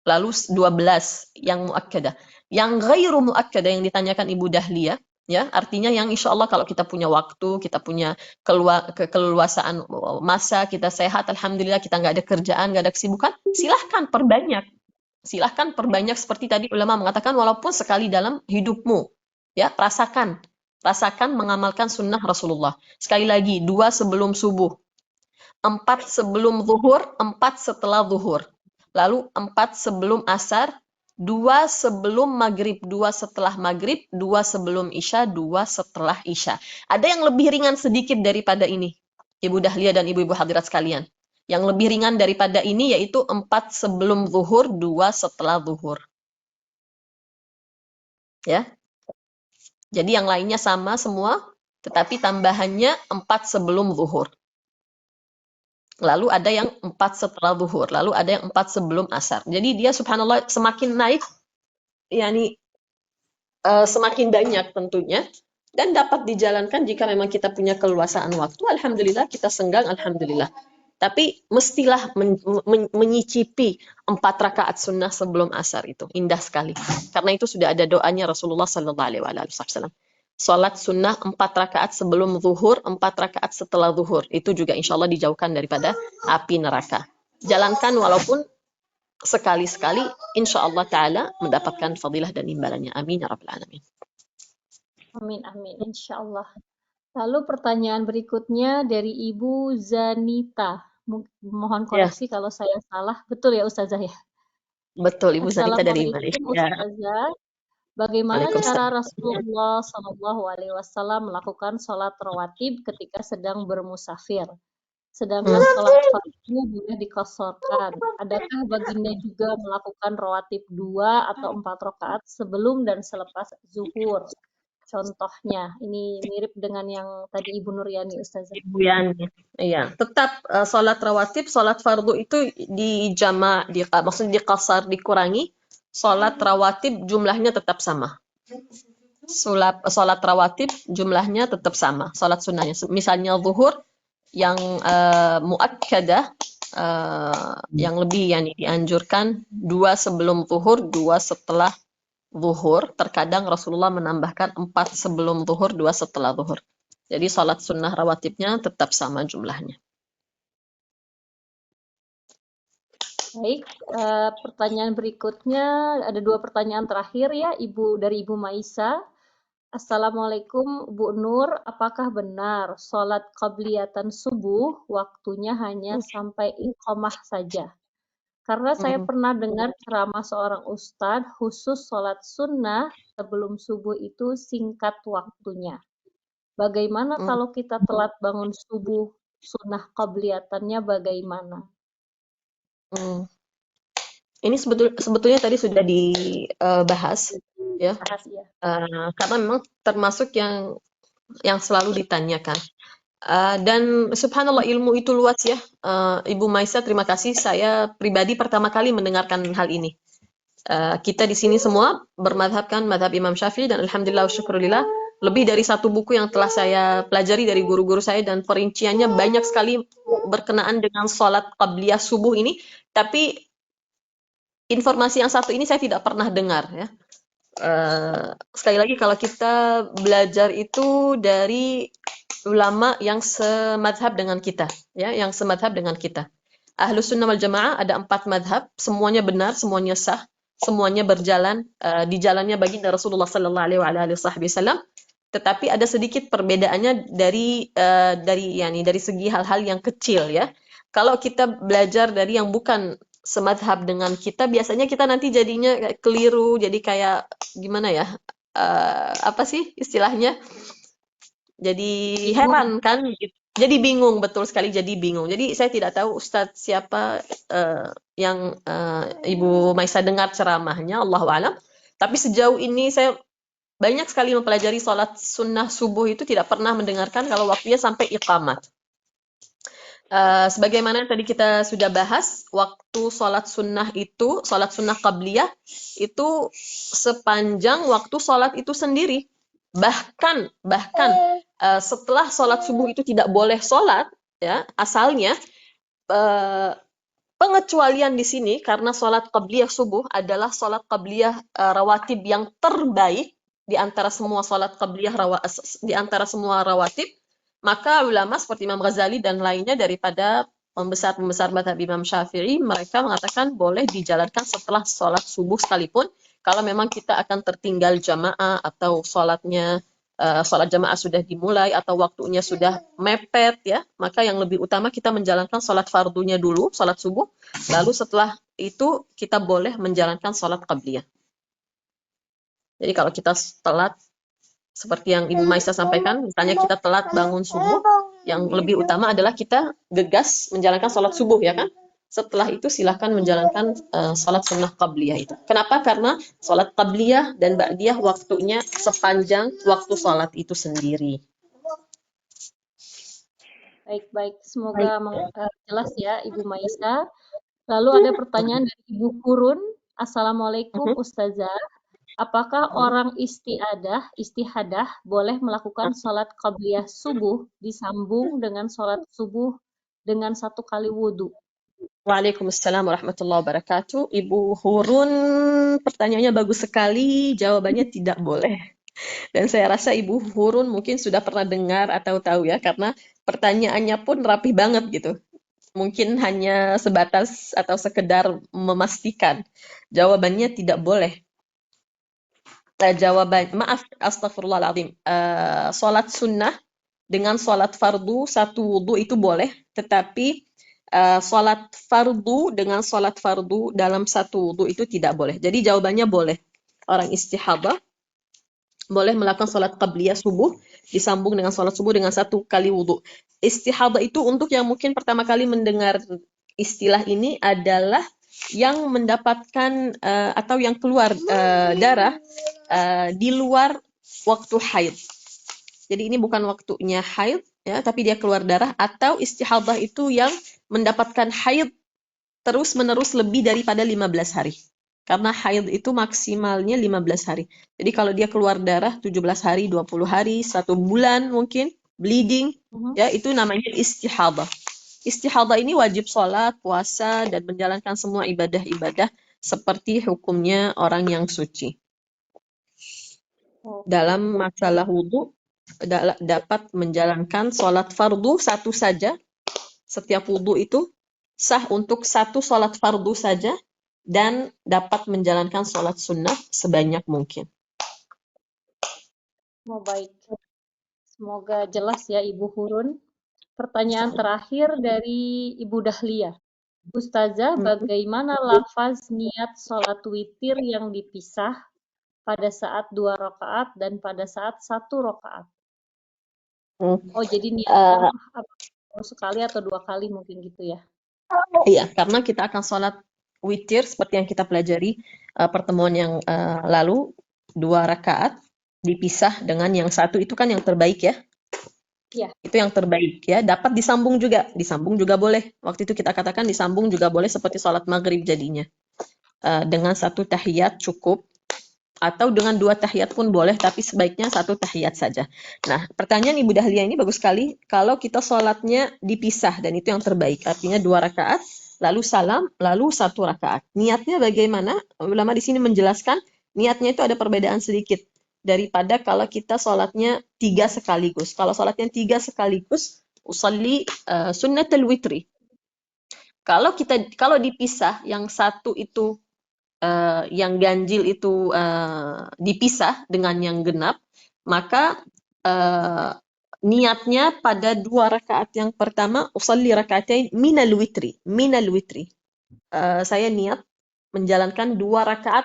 lalu 12 yang muakkadah. Yang ghairu muakkadah yang ditanyakan Ibu Dahlia, ya, artinya yang insya Allah kalau kita punya waktu, kita punya keleluasaan masa, kita sehat, alhamdulillah, kita nggak ada kerjaan, nggak ada kesibukan, silahkan perbanyak. Silahkan perbanyak seperti tadi ulama mengatakan walaupun sekali dalam hidupmu. Ya, rasakan mengamalkan sunnah Rasulullah. Sekali lagi, 2 sebelum subuh, 4 sebelum zuhur, 4 setelah zuhur. Lalu 4 sebelum asar, 2 sebelum maghrib, 2 setelah maghrib, 2 sebelum isya, 2 setelah isya. Ada yang lebih ringan sedikit daripada ini, Ibu Dahlia dan ibu-ibu hadirat sekalian. Yang lebih ringan daripada ini yaitu 4 sebelum zuhur, 2 setelah zuhur. Ya. Jadi yang lainnya sama semua, tetapi tambahannya 4 sebelum zuhur. Lalu ada yang 4 setelah zuhur, lalu ada yang 4 sebelum asar. Jadi dia subhanallah semakin naik, yakni semakin banyak tentunya, dan dapat dijalankan jika memang kita punya keluasaan waktu. Alhamdulillah, kita senggang, alhamdulillah. Tapi mestilah menyicipi 4 rakaat sunnah sebelum asar itu. Indah sekali. Karena itu sudah ada doanya Rasulullah Sallallahu Alaihi Wasallam. Salat sunnah 4 rakaat sebelum zuhur, 4 rakaat setelah zuhur. Itu juga insya Allah dijauhkan daripada api neraka. Jalankan walaupun sekali-sekali, insya Allah Ta'ala mendapatkan fadilah dan imbalannya. Amin ya Rabbal Alamin. Amin, amin, insya Allah. Lalu pertanyaan berikutnya dari Ibu Zanita. Mohon koreksi kalau saya salah. Betul ya Ustazah ya? Betul, Ibu Zanita dari Assalamualaikum Malaysia. Ustazah. Bagaimana cara Waalaikumsalam. Rasulullah SAW melakukan sholat rawatib ketika sedang bermusafir? Sedangkan sholat fardu boleh dikosorkan. Adakah baginda juga melakukan rawatib 2 atau 4 rakaat sebelum dan selepas zuhur? Contohnya, ini mirip dengan yang tadi Ibu Nuryani, Ustazah. Ibu Yani. Iya, tetap sholat rawatib, sholat fardu itu dijama, maksudnya dikasar, dikurangi. Sholat rawatib jumlahnya tetap sama. Sholat rawatib jumlahnya tetap sama. Sholat sunnahnya. Misalnya zuhur, yang muakkadah, yang lebih yani dianjurkan 2 sebelum zuhur, 2 setelah zuhur. Terkadang Rasulullah menambahkan 4 sebelum zuhur, 2 setelah zuhur. Jadi sholat sunnah rawatibnya tetap sama jumlahnya. Baik, pertanyaan berikutnya, ada 2 pertanyaan terakhir ya, dari Ibu Maisa. Assalamualaikum Bu Nur, apakah benar sholat qabliyatan subuh waktunya hanya sampai iqamah saja? Karena saya pernah dengar ceramah seorang ustadz khusus sholat sunnah sebelum subuh itu singkat waktunya. Bagaimana Hmm, kalau kita telat bangun subuh, sunnah qabliyatannya bagaimana? hmm. Ini sebetulnya tadi sudah dibahas, ya, Bahas ya. karena memang termasuk yang selalu ditanyakan. Dan subhanallah ilmu itu luas ya. Ibu Maisa, terima kasih. Saya pribadi pertama kali mendengarkan hal ini. Kita di sini semua bermadhabkan madhab Imam Syafi'i dan alhamdulillah wa syukurillah lebih dari satu buku yang telah saya pelajari dari guru-guru saya dan perinciannya banyak sekali berkenaan dengan sholat qabliyah subuh ini. Tapi informasi yang satu ini saya tidak pernah dengar ya. Sekali lagi kalau kita belajar itu dari ulama yang semadhab dengan kita, ya, yang semadhab dengan kita. Ahlus sunnah wal jamaah ada 4 madhab, semuanya benar, semuanya sah, semuanya berjalan di jalannya baginda Rasulullah Sallallahu Alaihi Wasallam. Tetapi ada sedikit perbedaannya dari segi hal-hal yang kecil ya. Kalau kita belajar dari yang bukan semadhab dengan kita, biasanya kita nanti jadinya keliru, jadi kayak gimana ya? Apa sih istilahnya? Jadi Bingung. heran kan gitu. Jadi bingung, betul sekali jadi bingung. Jadi saya tidak tahu Ustadz siapa yang Ibu Maisa dengar ceramahnya, Allahu alam. Tapi sejauh ini saya banyak sekali mempelajari sholat sunnah subuh itu tidak pernah mendengarkan kalau waktunya sampai iqamat. Sebagaimana yang tadi kita sudah bahas, waktu sholat sunnah qabliyah itu sepanjang waktu sholat itu sendiri. Bahkan setelah sholat subuh itu tidak boleh sholat, ya asalnya eh, pengecualian di sini karena sholat qabliyah subuh adalah sholat qabliyah rawatib yang terbaik di antara semua sholat qabliyah di antara semua rawatib, maka ulama seperti Imam Ghazali dan lainnya daripada pembesar-pembesar madhab Imam Syafi'i, mereka mengatakan boleh dijalankan setelah sholat subuh sekalipun, kalau memang kita akan tertinggal jamaah atau sholat jamaah sudah dimulai atau waktunya sudah mepet ya, maka yang lebih utama kita menjalankan sholat fardunya dulu, sholat subuh, lalu setelah itu kita boleh menjalankan sholat qabliyah. Jadi kalau kita telat seperti yang Ibu Maisa sampaikan, misalnya kita telat bangun subuh, yang lebih utama adalah kita gegas menjalankan sholat subuh, ya kan? Setelah itu silahkan menjalankan sholat sunnah qabliyah itu. Kenapa? Karena sholat qabliyah dan ba'diyah waktunya sepanjang waktu sholat itu sendiri. Baik-baik, semoga jelas ya Ibu Maisa. Lalu ada pertanyaan dari Ibu Kurun. Assalamualaikum Ustazah. Apakah orang istihadah boleh melakukan sholat qabliyah subuh disambung dengan sholat subuh dengan 1 kali wudhu? Waalaikumsalam warahmatullahi wabarakatuh. Ibu Hurun, pertanyaannya bagus sekali, jawabannya tidak boleh. Dan saya rasa Ibu Hurun mungkin sudah pernah dengar atau tahu ya, karena pertanyaannya pun rapi banget gitu. Mungkin hanya sebatas atau sekedar memastikan. Jawabannya tidak boleh. Maaf, astagfirullahaladzim. Sholat sunnah dengan sholat fardu, satu wudhu itu boleh, tetapi sholat fardu dengan sholat fardu dalam satu wudhu itu tidak boleh. Jadi jawabannya boleh. Orang istihadah boleh melakukan sholat qabliyah subuh disambung dengan sholat subuh dengan 1 kali wudhu. Istihadah itu untuk yang mungkin pertama kali mendengar istilah ini adalah yang mendapatkan atau yang keluar darah di luar waktu haid. Jadi ini bukan waktunya haid, ya, tapi dia keluar darah, atau istihadah itu yang mendapatkan haid terus-menerus lebih daripada 15 hari. Karena haid itu maksimalnya 15 hari. Jadi kalau dia keluar darah 17 hari, 20 hari, 1 bulan mungkin, bleeding, ya itu namanya istihadah. Istihadah ini wajib sholat, puasa, dan menjalankan semua ibadah-ibadah seperti hukumnya orang yang suci. Dalam masalah wudhu, dapat menjalankan sholat fardu satu saja. Setiap wudhu itu sah untuk 1 sholat fardu saja dan dapat menjalankan sholat sunnah sebanyak mungkin. Oh, baik. Semoga jelas ya Ibu Hurun. Pertanyaan terakhir dari Ibu Dahlia. Ustazah, bagaimana lafaz niat sholat witir yang dipisah pada saat 2 rakaat dan pada saat 1 rakaat? Hmm. Oh, jadi niatkan Eh, sekali atau 2 kali mungkin gitu ya? iya, karena kita akan sholat witir seperti yang kita pelajari pertemuan yang lalu, 2 rakaat dipisah dengan yang satu itu kan yang terbaik ya. Iya. Itu yang terbaik ya. Dapat disambung juga boleh. Waktu itu kita katakan disambung juga boleh seperti sholat maghrib jadinya. Dengan 1 tahiyat cukup atau dengan 2 tahiyat pun boleh, tapi sebaiknya 1 tahiyat saja. Nah, pertanyaan Ibu Dahlia ini bagus sekali. Kalau kita sholatnya dipisah dan itu yang terbaik, artinya 2 rakaat, lalu salam, lalu 1 rakaat. Niatnya bagaimana? Ulama di sini menjelaskan niatnya itu ada perbedaan sedikit daripada kalau kita sholatnya 3 sekaligus. Kalau sholatnya 3 sekaligus, usalli sunnatul witri. Kalau dipisah, yang satu itu yang ganjil itu dipisah dengan yang genap, maka niatnya pada 2 rakaat yang pertama, usalli rakaatain minal witri. Saya niat menjalankan 2 rakaat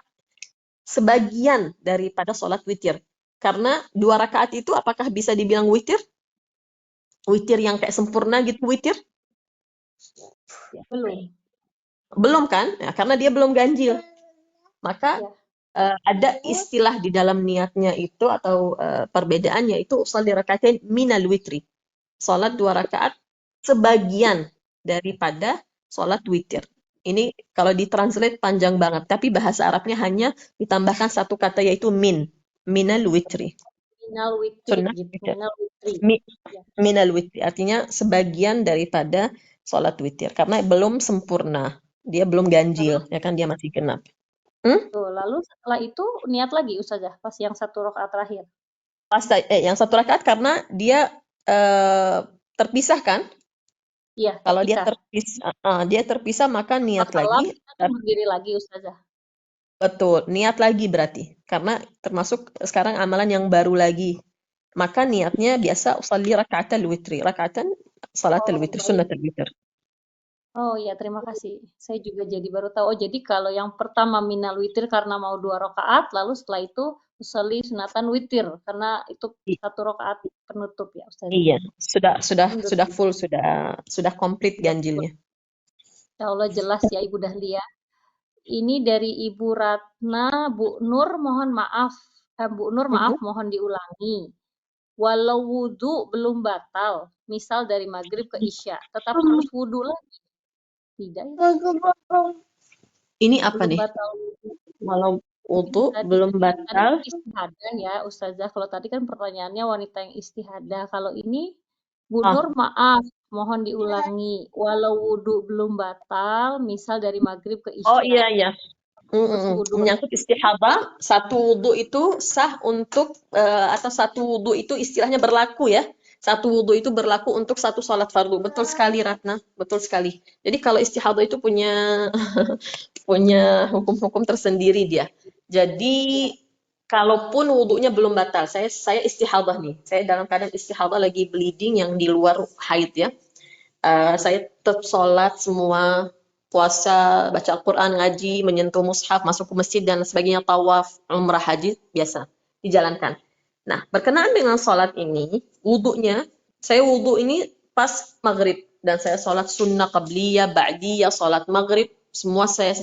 sebagian daripada sholat witir. Karena 2 rakaat itu apakah bisa dibilang witir? Witir yang kayak sempurna gitu witir? Belum. Belum kan? Ya, karena dia belum ganjil. Maka Ya. ada istilah di dalam niatnya itu atau perbedaannya itu usalli rakaatain minal witri. Salat 2 rakaat sebagian daripada salat witir. Ini kalau ditranslate panjang banget, tapi bahasa Arabnya hanya ditambahkan 1 kata yaitu minal witri. Minal witri Sunnah gitu. witir. Minal witri. Ya. Minal witri artinya sebagian daripada salat witir karena belum sempurna. Dia belum ganjil, ya kan dia masih genap. Tuh, lalu setelah itu niat lagi Ustazah pas yang 1 rakaat terakhir. Yang 1 rakaat karena dia terpisah kan? Iya, Kalau terpisah. dia terpisah maka niat Pas salam lagi. kita kan berdiri lagi Ustazah. Betul, niat lagi berarti. Karena termasuk sekarang amalan yang baru lagi. Maka niatnya biasa usalli raka'atal witri. Raka'atan salatul Oh, witri, baik. sunnatul witr. Oh iya, terima kasih. Saya juga jadi baru tahu. Oh, jadi kalau yang pertama minal witir karena mau 2 rakaat, lalu setelah itu usolli sunatan witir karena itu I- 1 rakaat penutup ya Ustazah. Iya, sudah Alhamdulillah. full, sudah komplit ganjilnya. Ya Allah jelas ya Ibu Dahlia. Ini dari Ibu Ratna, Bu Nur mohon maaf. Bu Nur maaf Mhm. mohon diulangi. Walau wudhu belum batal, misal dari maghrib ke isya, tetap harus wudhu lagi. Tidak ya? Ini apa Belum nih? batal wudhu. Walau Ini wudu tadi belum tadi batal. kan istihadah ya Ustazah. Kalau tadi kan pertanyaannya wanita yang istihadah. Kalau ini Bu Ah, Nur maaf, mohon diulangi. Walau wudhu belum batal, misal dari maghrib ke oh isya, iya iya. terus wudhu Menyangkut lagi. istihadah, 1 wudu itu sah untuk atau 1 wudu itu istilahnya berlaku ya. 1 wudu itu berlaku untuk 1 sholat fardu. Betul sekali Ratna, betul sekali. Jadi kalau istihadah itu punya punya hukum-hukum tersendiri dia. Jadi Ya. kalaupun wudunya belum batal, saya istihadah nih. Saya dalam keadaan istihadah lagi bleeding yang di luar haid ya. Saya tetap sholat semua, puasa, baca Al-Quran, ngaji, menyentuh mushaf, masuk ke masjid dan sebagainya, tawaf, umrah, haji, biasa dijalankan. Nah, berkenaan dengan sholat ini, wudhunya, saya wudhu ini pas maghrib dan saya sholat sunnah qabliyah, ba'diyah, sholat maghrib, semua saya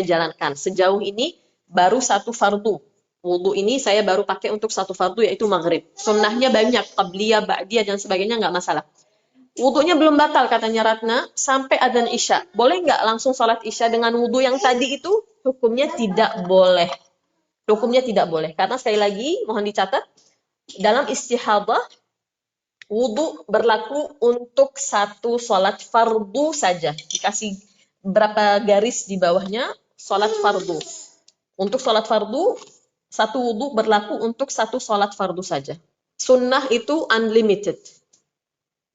jalankan. Sejauh ini baru 1 fardu. Wudhu ini saya baru pakai untuk 1 fardu yaitu maghrib. Sunnahnya banyak, qabliyah, ba'diyah dan sebagainya nggak masalah. Wudhunya belum batal katanya Ratna sampai adzan Isya. Boleh nggak langsung sholat Isya dengan wudhu yang tadi itu? Hukumnya tidak boleh. Hukumnya tidak boleh. Karena sekali lagi mohon dicatat dalam istihadah wudhu berlaku untuk 1 sholat fardu saja. Dikasih berapa garis di bawahnya sholat fardu. Untuk sholat fardu 1 wudhu berlaku untuk 1 sholat fardu saja. Sunnah itu unlimited.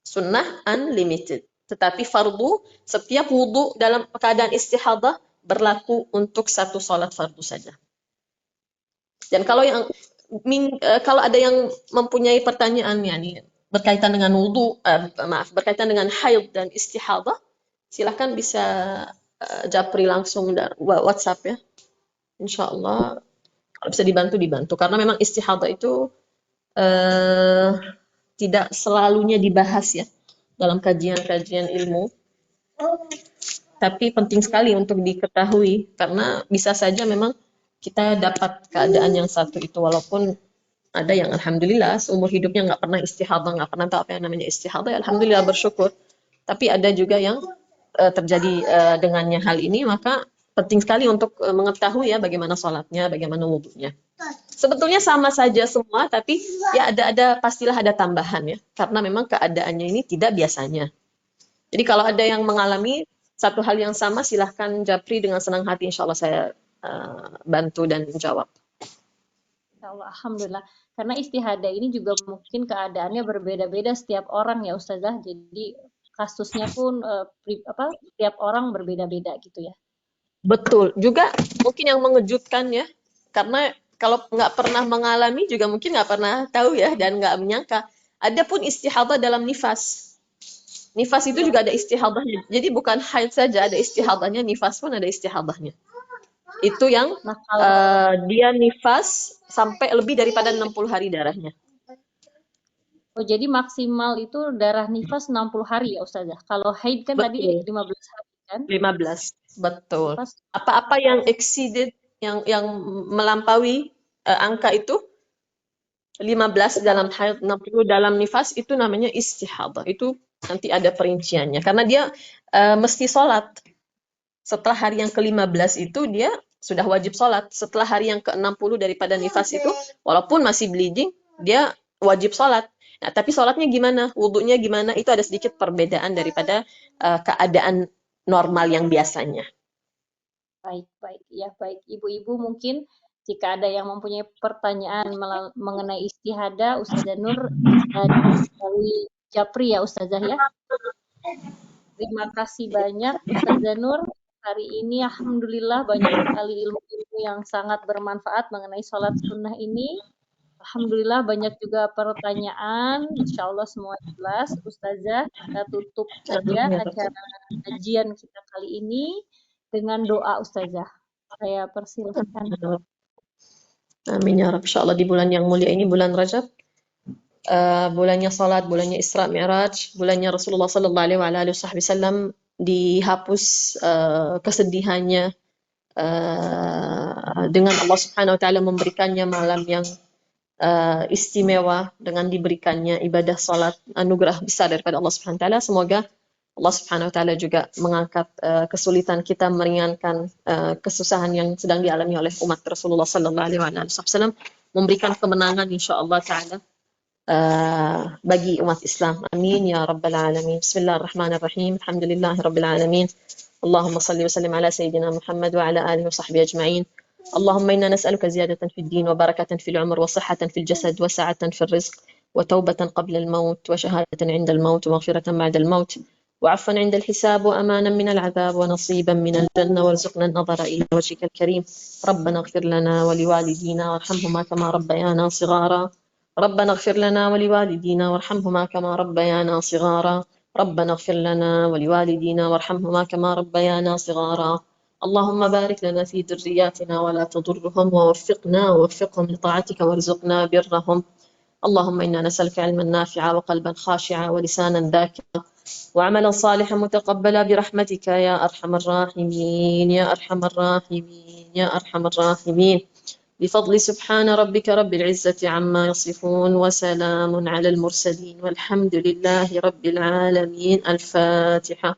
Sunnah unlimited. Tetapi fardu, setiap wudhu dalam keadaan istihadah berlaku untuk 1 sholat fardu saja. Dan kalau ada yang mempunyai pertanyaannya nih berkaitan dengan wudhu, berkaitan dengan haid dan istihadah, silakan bisa japri langsung dari WhatsApp ya. Insya Allah kalau bisa dibantu. Karena memang istihadah itu tidak selalunya dibahas ya dalam kajian-kajian ilmu, tapi penting sekali untuk diketahui karena bisa saja memang kita dapat keadaan yang satu itu, walaupun ada yang alhamdulillah seumur hidupnya nggak pernah istihadah, nggak pernah tahu apa yang namanya istihadah, ya alhamdulillah bersyukur. Tapi ada juga yang terjadi dengannya hal ini, maka penting sekali untuk mengetahui ya bagaimana sholatnya, bagaimana wudhunya. Sebetulnya sama saja semua, tapi ya pastilah ada tambahan ya, karena memang keadaannya ini tidak biasanya. Jadi kalau ada yang mengalami satu hal yang sama, silahkan japri dengan senang hati, insya Allah saya bantu dan jawab. Ya Allah, alhamdulillah. Karena istihadah ini juga mungkin keadaannya berbeda-beda setiap orang ya Ustazah. Jadi kasusnya pun setiap orang berbeda-beda gitu ya. Betul. Juga mungkin yang mengejutkan ya, karena kalau nggak pernah mengalami juga mungkin nggak pernah tahu ya dan nggak menyangka. Ada pun istihadah dalam nifas. Nifas itu juga ada istihadahnya. Jadi bukan haid saja, ada istihadahnya, nifas pun ada istihadahnya. Itu yang Nah, kalau dia nifas sampai lebih daripada 60 hari darahnya. oh, jadi maksimal itu darah nifas 60 hari ya Ustazah. Kalau haid kan tadi Betul. 15 hari kan? 15, betul. Nifas Apa-apa yang exceeded, yang melampaui angka itu 15 dalam haid, 60 dalam nifas, itu namanya istihadah. Itu nanti ada perinciannya. Karena dia mesti sholat. Setelah hari yang ke-15 itu dia sudah wajib sholat. Setelah hari yang ke-60 daripada nifas itu, walaupun masih bleeding, dia wajib sholat. Nah, tapi sholatnya gimana? Wudhunya gimana? Itu ada sedikit perbedaan daripada keadaan normal yang biasanya. baik. Ya, baik. Ibu-ibu mungkin jika ada yang mempunyai pertanyaan mengenai istihadah, Ustazah Nur bisa melalui Japri ya Ustazah ya. Terima kasih banyak Ustazah Nur. Hari ini alhamdulillah banyak sekali ilmu-ilmu yang sangat bermanfaat mengenai sholat sunnah ini. Alhamdulillah banyak juga pertanyaan. Insya Allah semua jelas. Ustazah, kita tutup saja acara kajian kita kali ini dengan doa Ustazah. Saya persilahkan. Amin ya Rabb. Insyaallah di bulan yang mulia ini, bulan Rajab, bulannya salat, bulannya Isra Mi'raj, bulannya Rasulullah sallallahu alaihi wasallam, dihapus kesedihannya dengan Allah Subhanahu wa taala memberikannya malam yang istimewa dengan diberikannya ibadah salat, anugerah besar daripada Allah Subhanahu wa taala. Semoga Allah Subhanahu wa taala juga mengangkat kesulitan kita, meringankan kesusahan yang sedang dialami oleh umat Rasulullah sallallahu alaihi wasallam, memberikan kemenangan insyaallah taala bagi umat Islam. Amin ya rabbal alamin. Bismillahirrahmanirrahim. Alhamdulillahi rabbil alamin. Allahumma salli wa sallim ala sayyidina Muhammad wa ala alihi wa sahbihi ajma'in. اللهم إنا نسألك زيادة في الدين وبركة في العمر وصحة في الجسد وسعة في الرزق وتوبة قبل الموت وشهادة عند الموت ومغفرة بعد الموت وعفوا عند الحساب وأمانا من العذاب ونصيبا من الجنة وارزقنا النظر إلى وجهك الكريم. ربنا اغفر لنا ولوالدينا وارحمهما كما ربيانا صغارا. ربنا اغفر لنا ولوالدينا وارحمهما كما ربيانا صغارا. ربنا اغفر لنا ولوالدينا وارحمهما كما ربيانا صغارا. اللهم بارك لنا في ذرياتنا ولا تضرهم ووفقهم لطاعتك وارزقنا برهم. اللهم إنا نسألك علما نافعا وقلبا خاشعا ولسانا ذاكرا وعملا صالحا متقبلا برحمتك يا أرحم الراحمين يا أرحم الراحمين يا أرحم الراحمين. بفضل سبحان ربك رب العزة عما يصفون وسلام على المرسلين والحمد لله رب العالمين. الفاتحة.